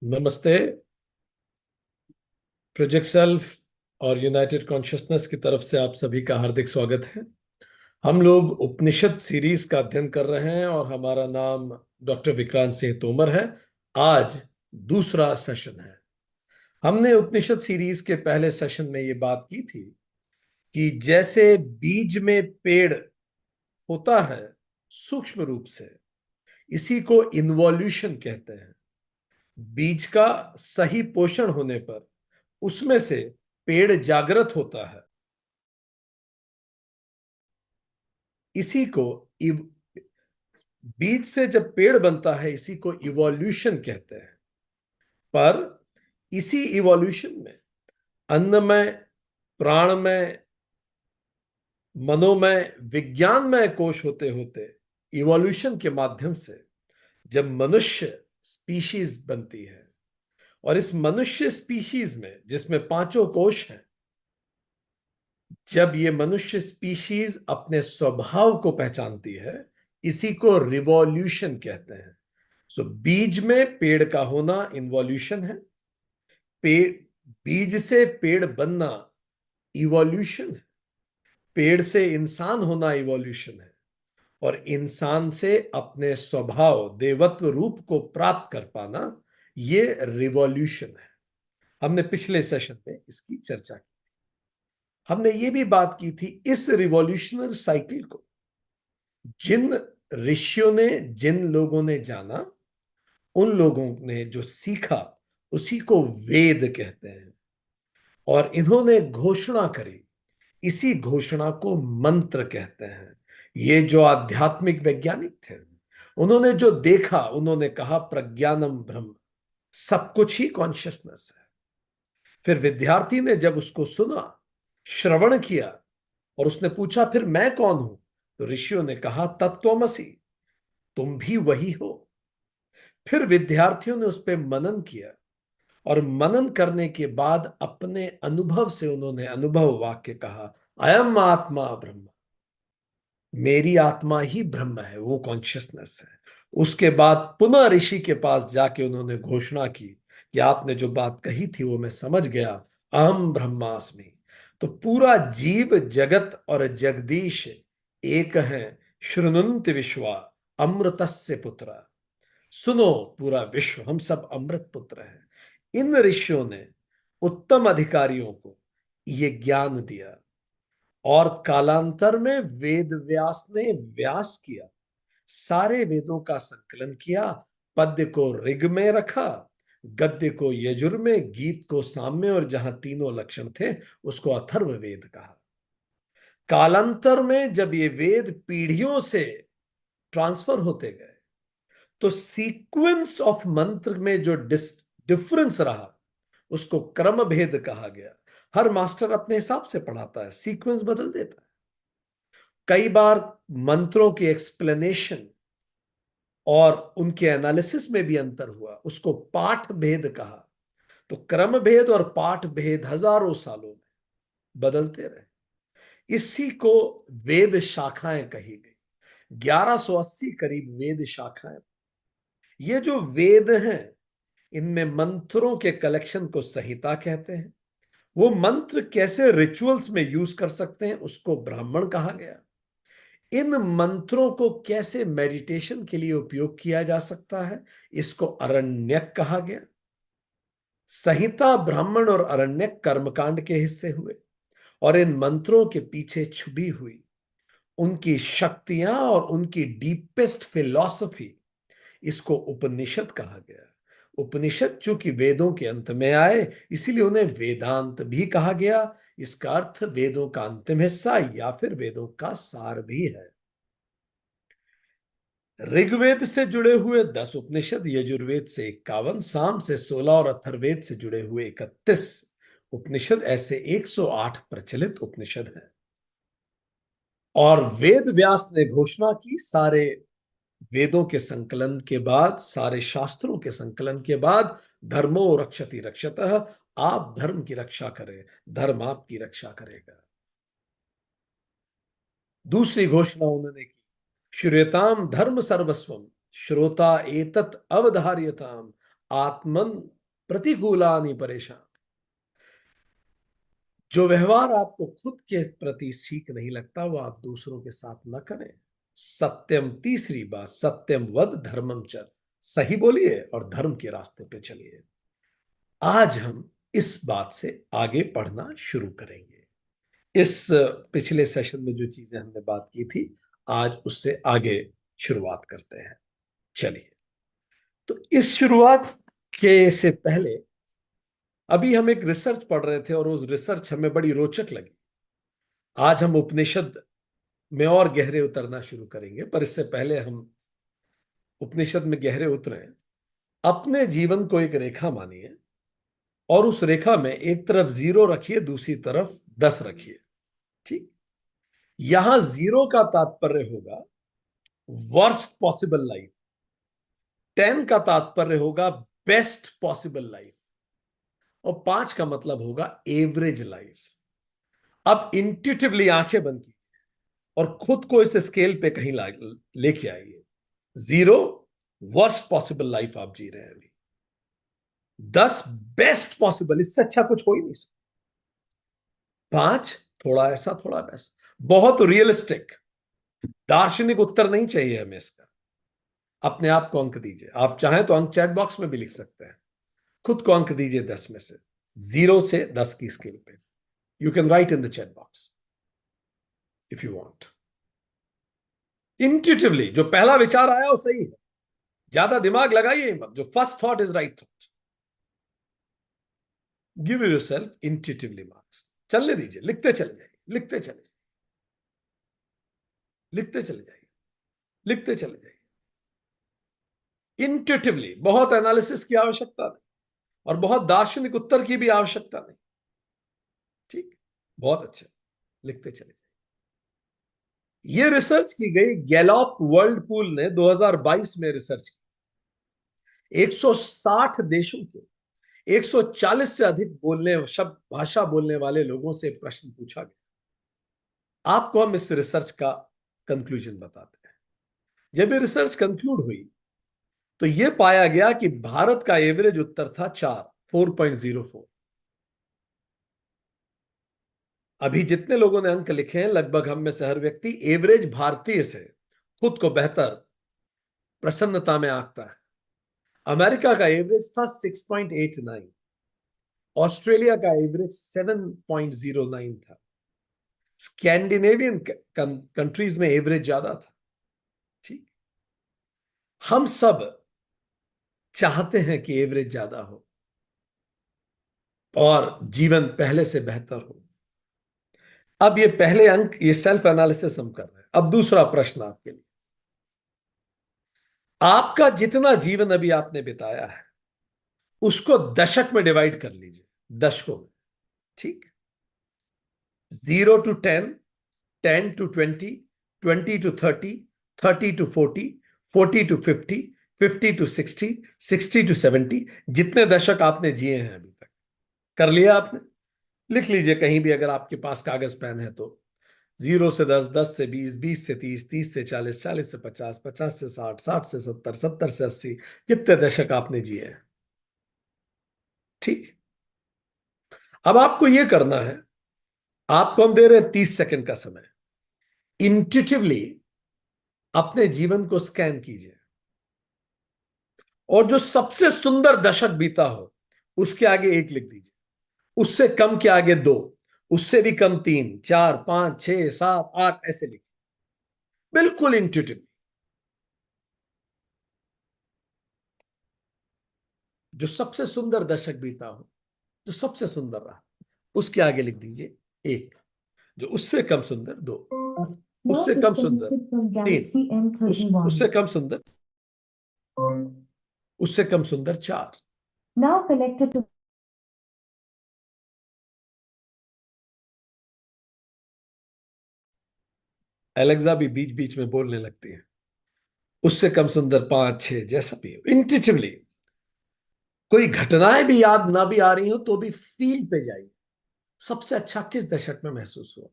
नमस्ते। Project self और United consciousness की तरफ से आप सभी का हार्दिक स्वागत है। हम लोग उपनिषद सीरीज का अध्ययन कर रहे हैं और हमारा नाम डॉक्टर विक्रांत सिंह तोमर है। आज दूसरा सेशन है। हमने उपनिषद सीरीज के पहले सेशन में ये बात की थी कि जैसे बीज में पेड़ होता है सूक्ष्म रूप से, इसी को इन्वॉल्यूशन कहते हैं। बीज का सही पोषण होने पर उसमें से पेड़ जागृत होता है। इसी को बीज से जब पेड़ बनता है, इसी को इवोल्यूशन कहते हैं। पर इसी इवोल्यूशन में अन्नमय, प्राणमय, मनोमय, विज्ञानमय कोश होते होते इवोल्यूशन के माध्यम से जब मनुष्य स्पीशीज बनती है, और इस मनुष्य स्पीशीज में जिसमें पांचों कोश हैं, जब ये मनुष्य स्पीशीज अपने स्वभाव को पहचानती है, इसी को रिवॉल्यूशन कहते हैं। सो बीज में पेड़ का होना इन्वॉल्यूशन है। पेड़, बीज से पेड़ बनना इवोल्यूशन है। पेड़ से इंसान होना इवोल्यूशन है। और इंसान से अपने स्वभाव देवत्व रूप को प्राप्त कर पाना, ये रिवॉल्यूशन है। हमने पिछले सेशन में इसकी चर्चा की। हमने ये भी बात की थी, इस रिवॉल्यूशनरी साइकिल को जिन ऋषियों ने, जिन लोगों ने जाना, उन लोगों ने जो सीखा, उसी को वेद कहते हैं। और इन्होंने घोषणा करी, इसी घोषणा को मंत्र कहते हैं। ये जो आध्यात्मिक वैज्ञानिक थे, उन्होंने जो देखा, उन्होंने कहा प्रज्ञानम ब्रह्म, सब कुछ ही कॉन्शियसनेस है। फिर विद्यार्थी ने जब उसको सुना, श्रवण किया, और उसने पूछा फिर मैं कौन हूं, तो ऋषियों ने कहा तत्वमसि, तुम भी वही हो। फिर विद्यार्थियों ने उस पर मनन किया, और मनन करने के बाद अपने अनुभव से उन्होंने अनुभव वाक्य कहा, अयम आत्मा ब्रह्म, मेरी आत्मा ही ब्रह्म है, वो कॉन्शियसनेस है। उसके बाद पुनः ऋषि के पास जाके उन्होंने घोषणा की कि आपने जो बात कही थी वो मैं समझ गया, अहम ब्रह्मास्मि। तो पूरा जीव जगत और जगदीश एक है। शृणुन्ति विश्वा अमृतस्य पुत्र, सुनो पूरा विश्व, हम सब अमृत पुत्र हैं। इन ऋषियों ने उत्तम अधिकारियों को ये ज्ञान दिया। और कालांतर में वेद व्यास ने व्यास किया, सारे वेदों का संकलन किया। पद्य को ऋग में रखा, गद्य को यजुर में, गीत को साम में, और जहां तीनों लक्षण थे उसको अथर्व वेद कहा। कालांतर में जब ये वेद पीढ़ियों से ट्रांसफर होते गए, तो सीक्वेंस ऑफ मंत्र में जो डिफरेंस रहा, उसको क्रम भेद कहा गया। हर मास्टर अपने हिसाब से पढ़ाता है, सीक्वेंस बदल देता है। कई बार मंत्रों की एक्सप्लेनेशन और उनके एनालिसिस में भी अंतर हुआ, उसको पाठ भेद कहा। तो क्रम भेद और पाठ भेद हजारों सालों में बदलते रहे। इसी को वेद शाखाएं कही गई। 1180 करीब वेद शाखाएं। ये जो वेद हैं, इनमें मंत्रों के कलेक्शन को संहिता कहते हैं। वो मंत्र कैसे रिचुअल्स में यूज कर सकते हैं, उसको ब्राह्मण कहा गया। इन मंत्रों को कैसे मेडिटेशन के लिए उपयोग किया जा सकता है, इसको अरण्यक कहा गया। संहिता, ब्राह्मण और अरण्यक कर्मकांड के हिस्से हुए। और इन मंत्रों के पीछे छुपी हुई उनकी शक्तियां और उनकी डीपेस्ट फिलॉसफी, इसको उपनिषद कहा गया। उपनिषद चूंकि वेदों के अंत में आए, इसीलिए उन्हें वेदांत भी कहा गया। इसका अर्थ वेदों का अंतिम हिस्सा या फिर वेदों का सार भी है। ऋग्वेद से जुड़े हुए 10 उपनिषद, यजुर्वेद से 51, साम से 16 और अथर्ववेद से जुड़े हुए 31 उपनिषद, ऐसे 108 प्रचलित उपनिषद हैं। और वेद व्यास ने घोषणा की, सारे वेदों के संकलन के बाद, सारे शास्त्रों के संकलन के बाद, धर्मो रक्षति रक्षतः, आप धर्म की रक्षा करें, धर्म आपकी रक्षा करेगा। दूसरी घोषणा उन्होंने की, श्रूयताम धर्म सर्वस्वम, श्रोता एतत् अवधार्यताम, आत्मन प्रतिकूलानि परेशान। जो व्यवहार आपको खुद के प्रति ठीक नहीं लगता वो आप दूसरों के साथ न करें। सत्यम, तीसरी बात, सत्यम वद धर्मम चर। सही बोलिए और धर्म के रास्ते पे चलिए। आज हम इस बात से आगे पढ़ना शुरू करेंगे। इस पिछले सेशन में जो चीजें हमने बात की थी, आज उससे आगे शुरुआत करते हैं। चलिए, तो इस शुरुआत के से पहले अभी हम एक रिसर्च पढ़ रहे थे और उस रिसर्च हमें बड़ी रोचक लगी। आज हम उपनिषद में और गहरे उतरना शुरू करेंगे, पर इससे पहले हम उपनिषद में गहरे उतरे। अपने जीवन को एक रेखा मानिए और उस रेखा में एक तरफ 0 रखिए, दूसरी तरफ 10 रखिए। ठीक, यहां 0 का तात्पर्य होगा वर्स्ट पॉसिबल लाइफ, 10 का तात्पर्य होगा बेस्ट पॉसिबल लाइफ, और 5 का मतलब होगा एवरेज लाइफ। अब इंट्यूटिवली आंखें बंद की और खुद को इस स्केल पे कहीं लेके आइए। 0 वर्स्ट पॉसिबल लाइफ आप जी रहे हैं अभी, 10 बेस्ट पॉसिबल, इससे अच्छा कुछ हो ही नहीं सकता, 5 थोड़ा ऐसा थोड़ा वैसा। बहुत रियलिस्टिक दार्शनिक उत्तर नहीं चाहिए हमें इसका। अपने आप को अंक दीजिए, आप चाहें तो अंक चैट बॉक्स में भी लिख सकते हैं। खुद को अंक दीजिए 10 में से, 0 से 10 की स्केल पे। You can write in the chat box if you want. Intuitively जो पहला विचार आया वो सही है, ज्यादा दिमाग लगाइए मत, जो first thought is right thought. Give yourself intuitively marks. चलने दीजिए, लिखते चले जाइए, लिखते चले जाइए, लिखते चले जाइए, लिखते चले जाइए। इंट्यूटिवली, बहुत एनालिसिस की आवश्यकता नहीं और बहुत दार्शनिक उत्तर की भी आवश्यकता नहीं। ठीक, बहुत अच्छा, लिखते चले जाइए। यह रिसर्च की गई गैलॉप वर्ल्ड पूल ने 2022 में रिसर्च की। 160 देशों के 140 से अधिक शब्द भाषा बोलने वाले लोगों से प्रश्न पूछा गया। आपको हम इस रिसर्च का कंक्लूजन बताते हैं। जब ये रिसर्च कंक्लूड हुई तो यह पाया गया कि भारत का एवरेज उत्तर था 4.04। अभी जितने लोगों ने अंक लिखे हैं, लगभग हम में से हर व्यक्ति एवरेज भारतीय से खुद को बेहतर प्रसन्नता में आंकता है। अमेरिका का एवरेज था 6.89, ऑस्ट्रेलिया का एवरेज 7.09 था, स्कैंडिनेवियन कंट्रीज में एवरेज ज्यादा था। ठीक, हम सब चाहते हैं कि एवरेज ज्यादा हो और जीवन पहले से बेहतर हो। अब ये पहले अंक, ये सेल्फ एनालिसिस हम कर रहे हैं। अब दूसरा प्रश्न आपके लिए, आपका जितना जीवन अभी आपने बिताया है उसको दशक में डिवाइड कर लीजिए, दशकों में। ठीक, 0 to 10, 10 to 20, 20 to 30, 30 to 40, 40 to 50, 50 to 60, 60 to 70, जितने दशक आपने जिए हैं अभी तक। कर लिया आपने? लिख लीजिए कहीं भी अगर आपके पास कागज पेन है तो। 0 से 10, 10 से 20, 20 से 30, 30 से 40, 40 से 50, 50 से 60, 60 से 70, 70 से 80, जितने दशक आपने जिए हैं। ठीक, अब आपको यह करना है, आपको हम दे रहे हैं 30 सेकंड का समय। इंट्यूटिवली अपने जीवन को स्कैन कीजिए और जो सबसे सुंदर दशक बीता हो उसके आगे 1 लिख दीजिए, उससे कम के आगे 2, उससे भी कम 3, 4, 5, 6, 7, 8, ऐसे लिखिए, बिल्कुल इंट्यूटिवली। जो सबसे सुंदर दशक बीता हो, जो सबसे सुंदर रहा, उसके आगे लिख दीजिए 1, जो उससे कम सुंदर 2, उससे कम सुंदर 3, उससे कम सुंदर, उससे कम सुंदर 4। Now connected to एलेक्सा भी बीच बीच में बोलने लगती है। उससे कम सुंदर 5, 6, जैसा भी हो, इंट्यूटिवली। कोई घटनाएं भी याद ना भी आ रही हो तो भी फील पे जाइए, सबसे अच्छा किस दशक में महसूस हुआ,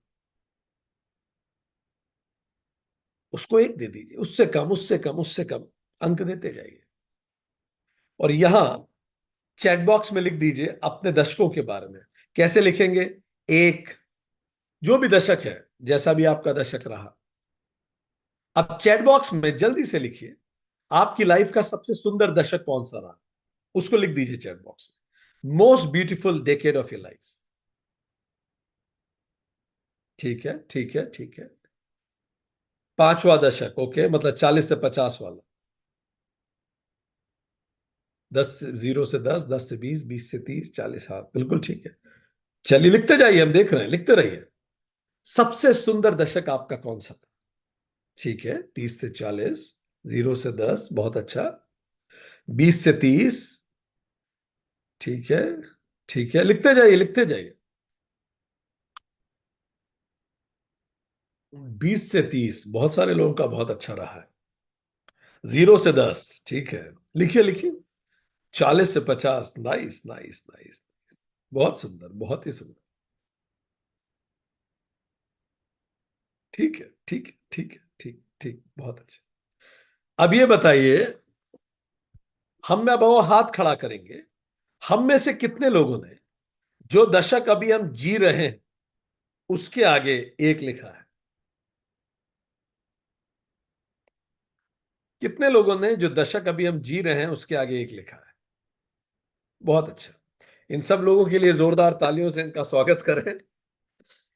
उसको 1 दे दीजिए, उससे कम, उससे कम, उससे कम, अंक देते जाइए। और यहां चैट बॉक्स में लिख दीजिए अपने दशकों के बारे में। कैसे लिखेंगे? एक, जो भी दशक है, जैसा भी आपका दशक रहा। अब चैट बॉक्स में जल्दी से लिखिए आपकी लाइफ का सबसे सुंदर दशक कौन सा रहा, उसको लिख दीजिए चैट बॉक्स में। Most beautiful decade of your life. ठीक है, ठीक है, ठीक है। पांचवा दशक, ओके, मतलब 40 से 50 वाला। 10 से 10, 10 से 20, 20 से 30, 40, हाँ बिल्कुल ठीक है। चलिए लिखते जाइए, हम देख रहे हैं, लिखते रहिए। सबसे सुंदर दशक आपका कौन सा था? ठीक है, 30 से 40, 0 से 10, बहुत अच्छा। 20 से 30, ठीक है, ठीक है, लिखते जाइए, लिखते जाइए। 20 से 30, बहुत सारे लोगों का बहुत अच्छा रहा है। 0 से 10, ठीक है, लिखिए लिखिए। 40 से 50, नाइस नाइस नाइस। बहुत सुंदर, बहुत ही सुंदर। ठीक है, ठीक है, ठीक है, ठीक ठीक, बहुत अच्छा। अब ये बताइए, हम में अब वो हाथ खड़ा करेंगे, हम में से कितने लोगों ने जो दशक अभी हम जी रहे हैं उसके आगे एक लिखा है? कितने लोगों ने जो दशक अभी हम जी रहे हैं उसके आगे एक लिखा है? बहुत अच्छा। इन सब लोगों के लिए जोरदार तालियों से इनका स्वागत करें।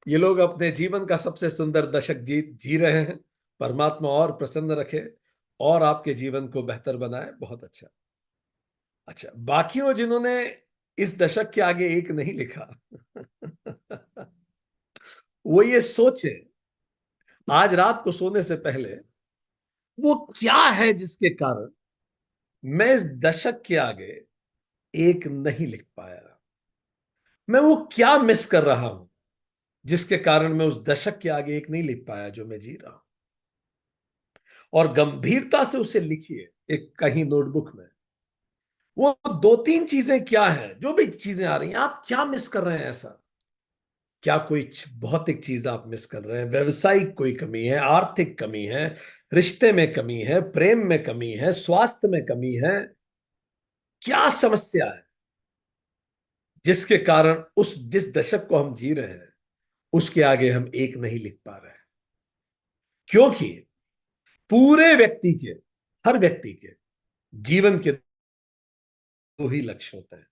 ये लोग अपने जीवन का सबसे सुंदर दशक जी जी रहे हैं। परमात्मा और प्रसन्न रखे और आपके जीवन को बेहतर बनाए। बहुत अच्छा। अच्छा, बाकियों जिन्होंने इस दशक के आगे एक नहीं लिखा वो ये सोचे आज रात को सोने से पहले वो क्या है जिसके कारण मैं इस दशक के आगे एक नहीं लिख पाया। मैं वो क्या मिस कर रहा हूं जिसके कारण मैं उस दशक के आगे एक नहीं लिख पाया जो मैं जी रहा हूं। और गंभीरता से उसे लिखिए एक कहीं नोटबुक में। वो दो तीन चीजें क्या हैं, जो भी चीजें आ रही हैं, आप क्या मिस कर रहे हैं ऐसा? क्या कोई भौतिक चीज आप मिस कर रहे हैं? व्यवसायिक कोई कमी है, आर्थिक कमी है, रिश्ते में कमी है, प्रेम में कमी है, स्वास्थ्य में कमी है? क्या समस्या है जिसके कारण उस जिस दशक को हम जी रहे हैं उसके आगे हम एक नहीं लिख पा रहे हैं? क्योंकि पूरे व्यक्ति के, हर व्यक्ति के जीवन के दो ही लक्ष्य होते हैं।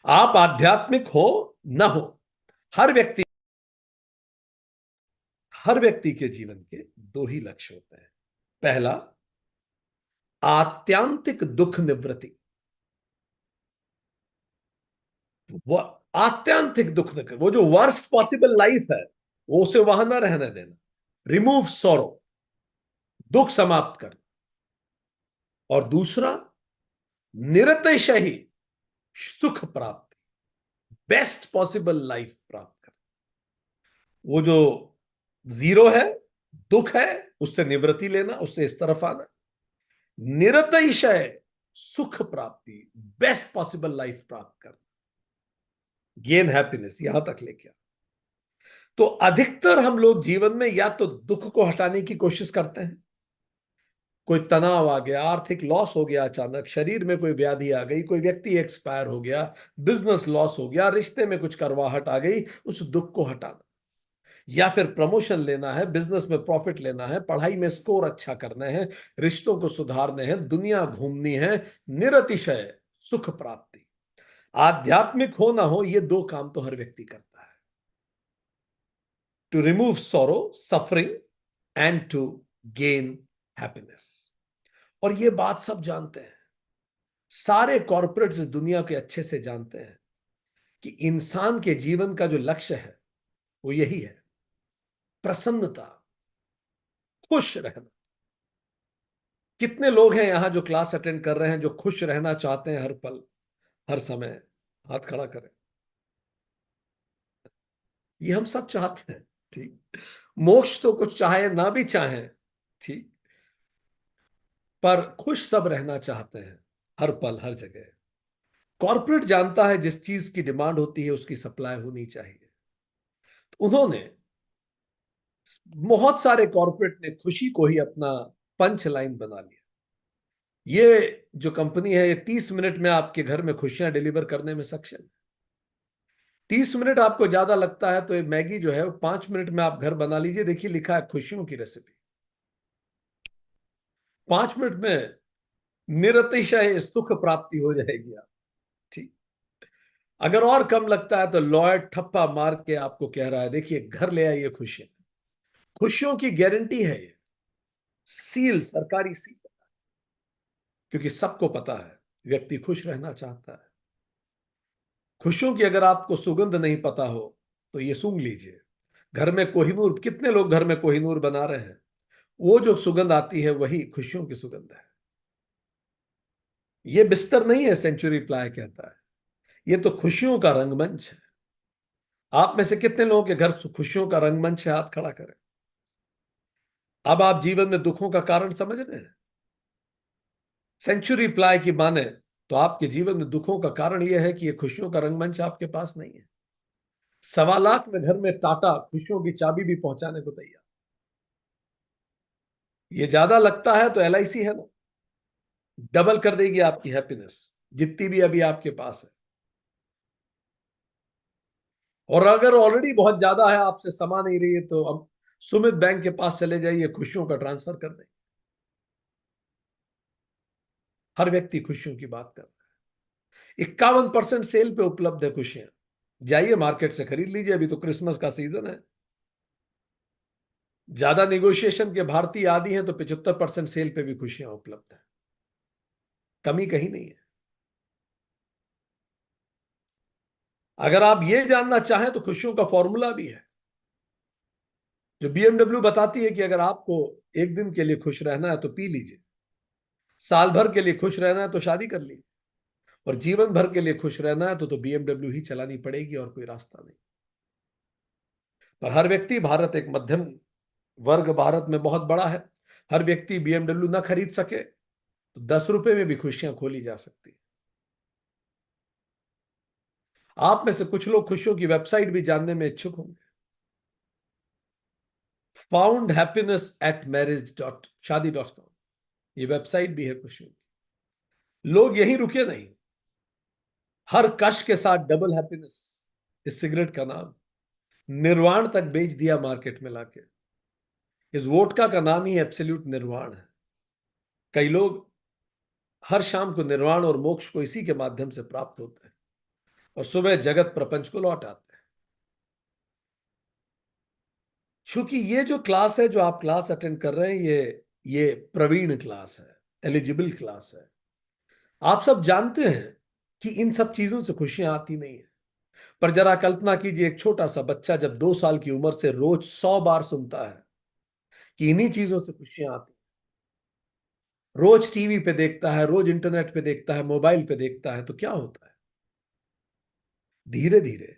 आप आध्यात्मिक हो न हो, हर व्यक्ति, हर व्यक्ति के जीवन के दो ही लक्ष्य होते हैं। पहला, आत्यांतिक दुख निवृत्ति। वो आत्यांतिक दुख न कर, वो जो वर्स्ट पॉसिबल लाइफ है वो उसे वहां ना रहने देना। रिमूव सॉरो, दुख समाप्त कर। और दूसरा, निरतिशय ही सुख प्राप्ति, बेस्ट पॉसिबल लाइफ प्राप्त कर। वो जो जीरो है, दुख है, उससे निवृत्ति लेना, उससे इस तरफ आना। निरतिशय सुख प्राप्ति, बेस्ट पॉसिबल लाइफ प्राप्त कर, गेन हैप्पीनेस, यहां तक लेके आ। तो अधिकतर हम लोग जीवन में या तो दुख को हटाने की कोशिश करते हैं, कोई तनाव आ गया, आर्थिक लॉस हो गया, अचानक शरीर में कोई व्याधि आ गई, कोई व्यक्ति एक्सपायर हो गया, बिजनेस लॉस हो गया, रिश्ते में कुछ करवाहट आ गई, उस दुख को हटाना। या फिर प्रमोशन लेना है, बिजनेस में प्रॉफिट लेना है, पढ़ाई में स्कोर अच्छा करना है, रिश्तों को सुधारने हैं, दुनिया घूमनी है, निरतिशय सुख प्राप्ति। आध्यात्मिक हो ना हो, ये दो काम तो हर व्यक्ति करता है। To remove sorrow, suffering, and to gain happiness. और ये बात सब जानते हैं, सारे कॉरपोरेट्स इस दुनिया के अच्छे से जानते हैं कि इंसान के जीवन का जो लक्ष्य है वो यही है, प्रसन्नता, खुश रहना। कितने लोग हैं यहां जो क्लास अटेंड कर रहे हैं जो खुश रहना चाहते हैं हर पल, हर समय? हाथ खड़ा करें। ये हम सब चाहते हैं, ठीक। मोक्ष तो कुछ चाहे ना भी चाहें, ठीक, पर खुश सब रहना चाहते हैं हर पल हर जगह। कॉर्पोरेट जानता है जिस चीज की डिमांड होती है उसकी सप्लाई होनी चाहिए। तो उन्होंने, बहुत सारे कॉर्पोरेट ने खुशी को ही अपना पंच लाइन बना लिया। ये जो कंपनी है, ये 30 मिनट में आपके घर में खुशियां डिलीवर करने में सक्षम है। 30 मिनट आपको ज्यादा लगता है तो ये मैगी जो है वो 5 मिनट में आप घर बना लीजिए। देखिए, लिखा है खुशियों की रेसिपी। 5 मिनट में निरतिशय सुख प्राप्ति हो जाएगी आप। ठीक। अगर और कम लगता है तो लॉयड ठप्पा मार के आपको कह रहा है, देखिए घर ले आइए खुशियां। खुशियों की गारंटी है ये, सील, सरकारी सील। क्योंकि सबको पता है व्यक्ति खुश रहना चाहता है। खुशियों की अगर आपको सुगंध नहीं पता हो तो ये सूंघ लीजिए। घर में कोहिनूर, कितने लोग घर में कोहिनूर बना रहे हैं, वो जो सुगंध आती है वही खुशियों की सुगंध है। ये बिस्तर नहीं है, सेंचुरी प्लाई कहता है, ये तो खुशियों का रंगमंच है। आप में से कितने लोगों के घर खुशियों का रंगमंच है? हाथ खड़ा करें। अब आप जीवन में दुखों का कारण समझ रहे हैं? सेंचुरी प्लाई की माने तो आपके जीवन में दुखों का कारण यह है कि यह खुशियों का रंगमंच आपके पास नहीं है। 1.25 लाख में घर में टाटा खुशियों की चाबी भी पहुंचाने को तैयार। ये ज्यादा लगता है तो LIC है ना, डबल कर देगी आपकी हैप्पीनेस, जितनी भी अभी आपके पास है। और अगर ऑलरेडी बहुत ज्यादा है, आपसे समा नहीं रही है, तो अब सुमित बैंक के पास चले जाइए, खुशियों का ट्रांसफर कर दें। हर व्यक्ति खुशियों की बात कर रहा है। 51% सेल पे उपलब्ध है खुशियां। जाइए मार्केट से खरीद लीजिए, अभी तो क्रिसमस का सीजन है। ज्यादा निगोशिएशन के भारतीय आदि हैं तो 75% सेल पे भी खुशियां उपलब्ध है। कमी कहीं नहीं है। अगर आप ये जानना चाहें तो खुशियों का फॉर्मूला भी है, जो BMW बताती है कि अगर आपको एक दिन के लिए खुश रहना है तो पी लीजिए, साल भर के लिए खुश रहना है तो शादी कर लीजिए, और जीवन भर के लिए खुश रहना है तो BMW ही चलानी पड़ेगी और कोई रास्ता नहीं। पर हर व्यक्ति, भारत एक मध्यम वर्ग भारत में बहुत बड़ा है, हर व्यक्ति BMW ना खरीद सके तो 10 रुपए में भी खुशियां खोली जा सकती है। आप में से कुछ लोग खुशियों की वेबसाइट भी जानने में इच्छुक होंगे। foundhappiness@marriage.shadi.com, ये वेबसाइट भी है खुशियों की। लोग यहीं रुके नहीं, हर कश के साथ डबल हैप्पीनेस, इस सिगरेट का नाम, निर्वाण तक बेच दिया मार्केट में लाके। इस वोडका का नाम ही एब्सोल्यूट निर्वाण है। कई लोग हर शाम को निर्वाण और मोक्ष को इसी के माध्यम से प्राप्त होते हैं, और सुबह जगत प्रपंच को लौट आते हैं। चूंकि ये जो क्लास है, जो आप क्लास अटेंड कर रहे हैं, ये प्रवीण क्लास है, एलिजिबल क्लास है। आप सब जानते हैं कि इन सब चीजों से खुशियां आती नहीं है। पर जरा कल्पना कीजिए, एक छोटा सा बच्चा जब 2 साल की उम्र से रोज 100 बार सुनता है कि इन्हीं चीजों से खुशियां आती, रोज टीवी पे देखता है, रोज इंटरनेट पे देखता है, मोबाइल पे देखता है, तो क्या होता है? धीरे धीरे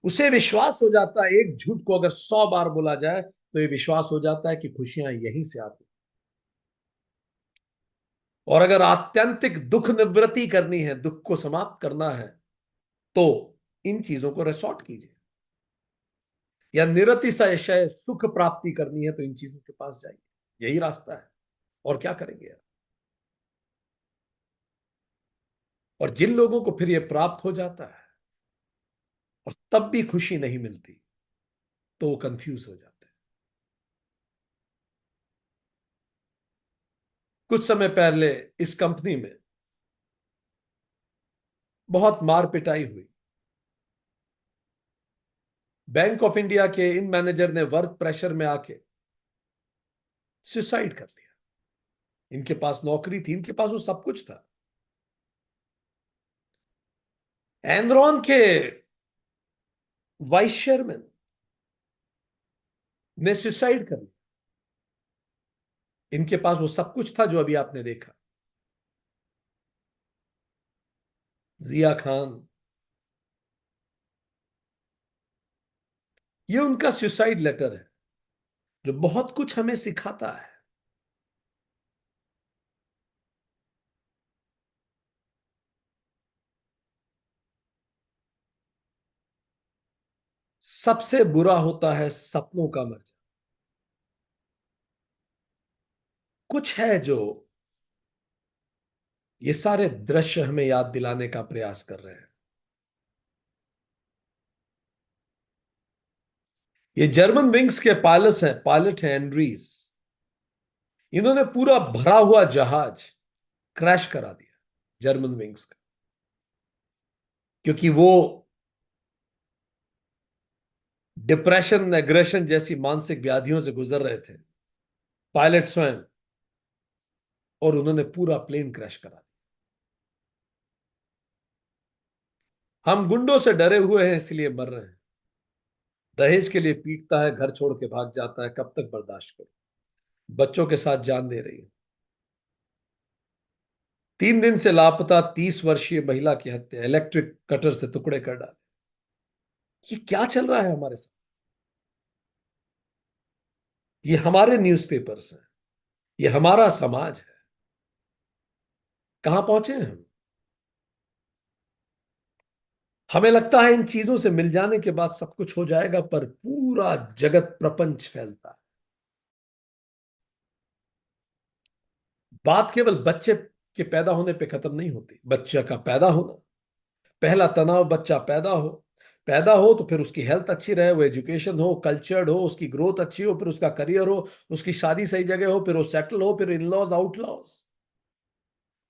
उसे विश्वास हो जाता है, एक झूठ को अगर 100 बार बोला जाए तो ये विश्वास हो जाता है कि खुशियां यहीं से आती। और अगर आत्यंतिक दुख निवृत्ति करनी है, दुख को समाप्त करना है, तो इन चीजों को रिसॉर्ट कीजिए। या निरतिशय सुख प्राप्ति करनी है तो इन चीजों के पास जाइए, यही रास्ता है। और क्या करेंगे यार? और जिन लोगों को फिर यह प्राप्त हो जाता है और तब भी खुशी नहीं मिलती, तो वो कंफ्यूज हो जाते हैं। कुछ समय पहले इस कंपनी में बहुत मार पिटाई हुई। बैंक ऑफ इंडिया के इन मैनेजर ने वर्क प्रेशर में आके सुसाइड कर लिया। इनके पास नौकरी थी, इनके पास वो सब कुछ था। एनरॉन के वाइस चेयरमैन ने सुसाइड कर लिया। इनके पास वो सब कुछ था जो अभी आपने देखा। जिया खान, ये उनका सुसाइड लेटर है जो बहुत कुछ हमें सिखाता है। सबसे बुरा होता है सपनों का मर जाना। कुछ है जो ये सारे दृश्य हमें याद दिलाने का प्रयास कर रहे हैं। ये जर्मन विंग्स के पायलट हैं एंड्रीज। इन्होंने पूरा भरा हुआ जहाज क्रैश करा दिया, जर्मन विंग्स का, क्योंकि वो डिप्रेशन, एग्रेशन जैसी मानसिक व्याधियों से गुजर रहे थे, पायलट स्वयं, और उन्होंने पूरा प्लेन क्रैश करा दिया। हम गुंडों से डरे हुए हैं, इसलिए मर रहे हैं। दहेज के लिए पीटता है, घर छोड़ के भाग जाता है, कब तक बर्दाश्त करो। बच्चों के साथ जान दे रही है। 3 दिन से लापता 30 वर्षीय महिला की हत्या, इलेक्ट्रिक कटर से टुकड़े कर डाले। ये क्या चल रहा है हमारे साथ? ये हमारे न्यूज़पेपर्स हैं, ये हमारा समाज है। कहां पहुंचे हैं हम? हमें लगता है इन चीजों से मिल जाने के बाद सब कुछ हो जाएगा, पर पूरा जगत प्रपंच फैलता है। बात केवल बच्चे के पैदा होने पे खत्म नहीं होती। बच्चे का पैदा होना, पहला तनाव, बच्चा पैदा हो तो फिर उसकी हेल्थ अच्छी रहे, वो एजुकेशन हो, कल्चर्ड हो, उसकी ग्रोथ अच्छी हो, फिर उसका करियर हो, उसकी शादी सही जगह हो, फिर वो सेटल हो, फिर इन लॉज आउटलॉज,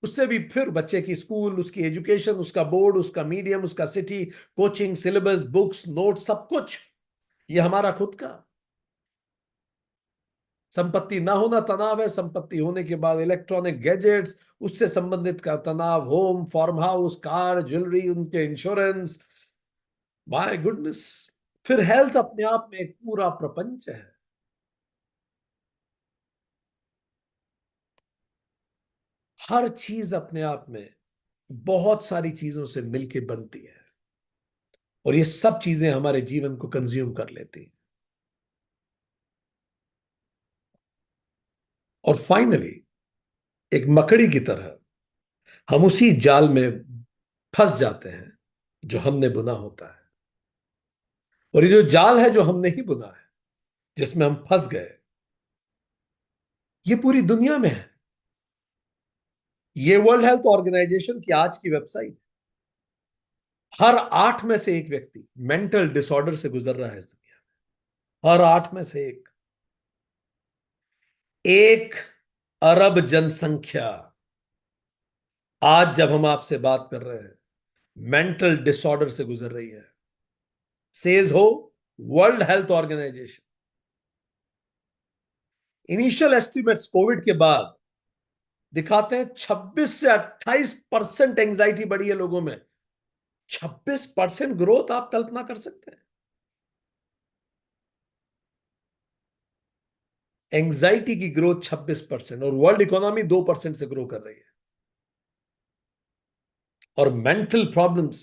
उससे भी फिर बच्चे की स्कूल, उसकी एजुकेशन, उसका बोर्ड, उसका मीडियम, उसका city, coaching, syllabus, books, note, सब कुछ। ये हमारा खुद का। संपत्ति ना होना तनाव है, संपत्ति होने के बाद इलेक्ट्रॉनिक गैजेट्स, उससे संबंधित का तनाव, home, farm house, car, jewellery, उनके इंश्योरेंस, माय गुडनेस। फिर हेल्थ अपने आप में एक पूरा प्रपंच है। हर चीज अपने आप में बहुत सारी चीजों से मिलके बनती है, और ये सब चीजें हमारे जीवन को कंज्यूम कर लेती हैं। और फाइनली, एक मकड़ी की तरह हम उसी जाल में फंस जाते हैं जो हमने बुना होता है। और ये जो जाल है जो हमने ही बुना है, जिसमें हम फंस गए, ये पूरी दुनिया में है। ये वर्ल्ड हेल्थ ऑर्गेनाइजेशन की आज की वेबसाइट। हर 8 में से एक व्यक्ति मेंटल डिसऑर्डर से गुजर रहा है इस दुनिया में। हर 8 में से एक। 1 अरब जनसंख्या आज जब हम आपसे बात कर रहे हैं, मेंटल डिसऑर्डर से गुजर रही है, सेज हो World Health Organization. Initial estimates COVID के बाद दिखाते हैं 26 से 28% एंजाइटी बढ़ी है लोगों में। 26% ग्रोथ, आप कल्पना कर सकते हैं? एंजाइटी की ग्रोथ 26%, और वर्ल्ड इकोनॉमी 2% से ग्रो कर रही है। और मेंटल प्रॉब्लम्स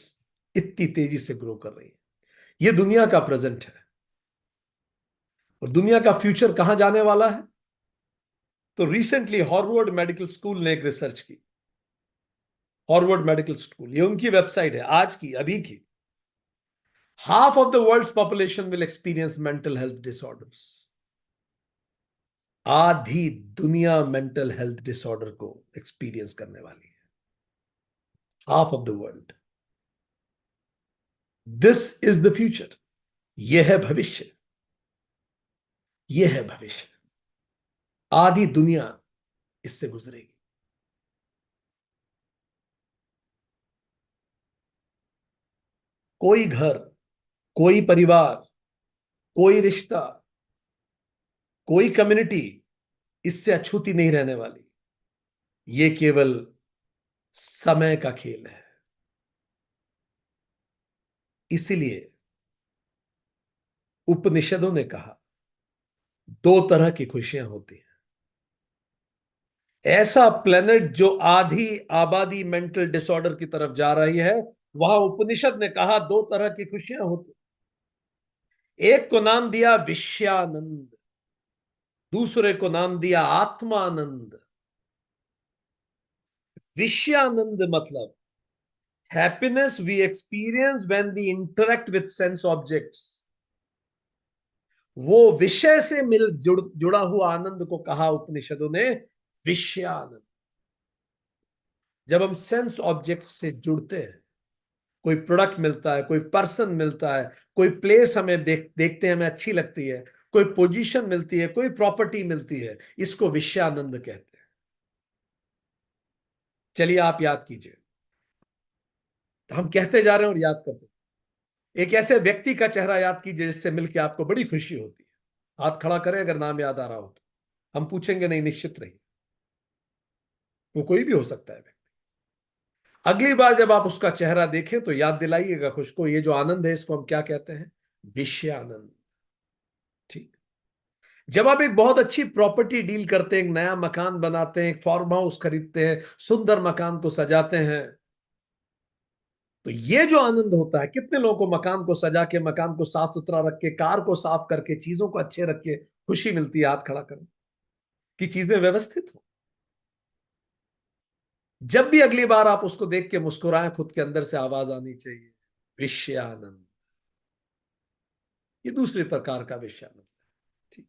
इतनी तेजी से ग्रो कर रही है। यह दुनिया का प्रेजेंट है। और दुनिया का फ्यूचर कहां जाने वाला है? तो रिसेंटली हार्वर्ड मेडिकल स्कूल ने एक रिसर्च की। हार्वर्ड मेडिकल स्कूल, ये उनकी वेबसाइट है आज की, अभी की। Half of the world's population will experience mental health disorders. आधी दुनिया मेंटल हेल्थ डिसऑर्डर को एक्सपीरियंस करने वाली है। Half of the world. This is the future. यह है भविष्य। यह है भविष्य। आधी दुनिया इससे गुजरेगी। कोई घर, कोई परिवार, कोई रिश्ता, कोई कम्युनिटी इससे अछूती नहीं रहने वाली। ये केवल समय का खेल है। इसीलिए उपनिषदों ने कहा 2 तरह की खुशियां होती हैं। ऐसा प्लेनेट जो आधी आबादी मेंटल डिसऑर्डर की तरफ जा रही है, वहां उपनिषद ने कहा 2 तरह की खुशियां होती। एक को नाम दिया विषयानंद, दूसरे को नाम दिया आत्मानंद। विषयानंद मतलब happiness we experience when we interact with sense objects. वो विषय से जुड़ा हुआ आनंद को कहा उपनिषदों ने विषयानंद। जब हम सेंस ऑब्जेक्ट से जुड़ते हैं, कोई प्रोडक्ट मिलता है, कोई पर्सन मिलता है, कोई प्लेस हमें देखते हैं, हमें अच्छी लगती है, कोई पोजीशन मिलती है, कोई प्रॉपर्टी मिलती है, इसको विषयानंद कहते हैं। चलिए आप याद कीजिए, तो हम कहते जा रहे हैं और याद करते हैं। एक ऐसे व्यक्ति का चेहरा याद कीजिए जिससे मिलकर आपको बड़ी खुशी होती है। हाथ खड़ा करें अगर नाम याद आ रहा हो तो। हम पूछेंगे नहीं, निश्चित रहिए, वो कोई भी हो सकता है व्यक्ति। अगली बार जब आप उसका चेहरा देखें तो याद दिलाइएगा खुश को, ये जो आनंद है इसको हम क्या कहते हैं? विषयानंद। ठीक। जब आप एक बहुत अच्छी प्रॉपर्टी डील करते हैं, एक नया मकान बनाते हैं, एक फार्म हाउस खरीदते हैं, सुंदर मकान को सजाते हैं, तो ये जो आनंद होता है, कितने लोगों को मकान को सजा के, मकान को साफ सुथरा रख के, कार को साफ करके, चीजों को अच्छे रख के खुशी मिलती है? हाथ खड़ा करें कि चीजें व्यवस्थित हो। जब भी अगली बार आप उसको देख के मुस्कुराएं, खुद के अंदर से आवाज आनी चाहिए, विषयानंद। ये दूसरे प्रकार का विषयानंद है। ठीक।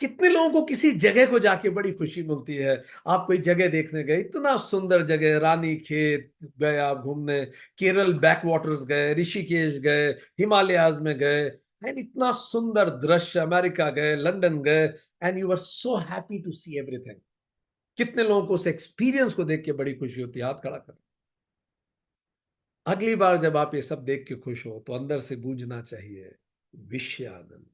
कितने लोगों को किसी जगह को जाके बड़ी खुशी मिलती है? आप कोई जगह देखने गए, इतना सुंदर जगह, रानी खेत गए आप घूमने, केरल बैक वाटर्स गए, ऋषिकेश गए, हिमालयाज में गए, एंड इतना सुंदर दृश्य, अमेरिका गए, लंदन गए, and you are so happy to see everything. कितने लोगों को उस एक्सपीरियंस को देख के बड़ी खुशी होती है? हाथ खड़ा कर। अगली बार जब आप ये सब देख के खुश हो तो अंदर से गूंजना चाहिए, विषयानंद।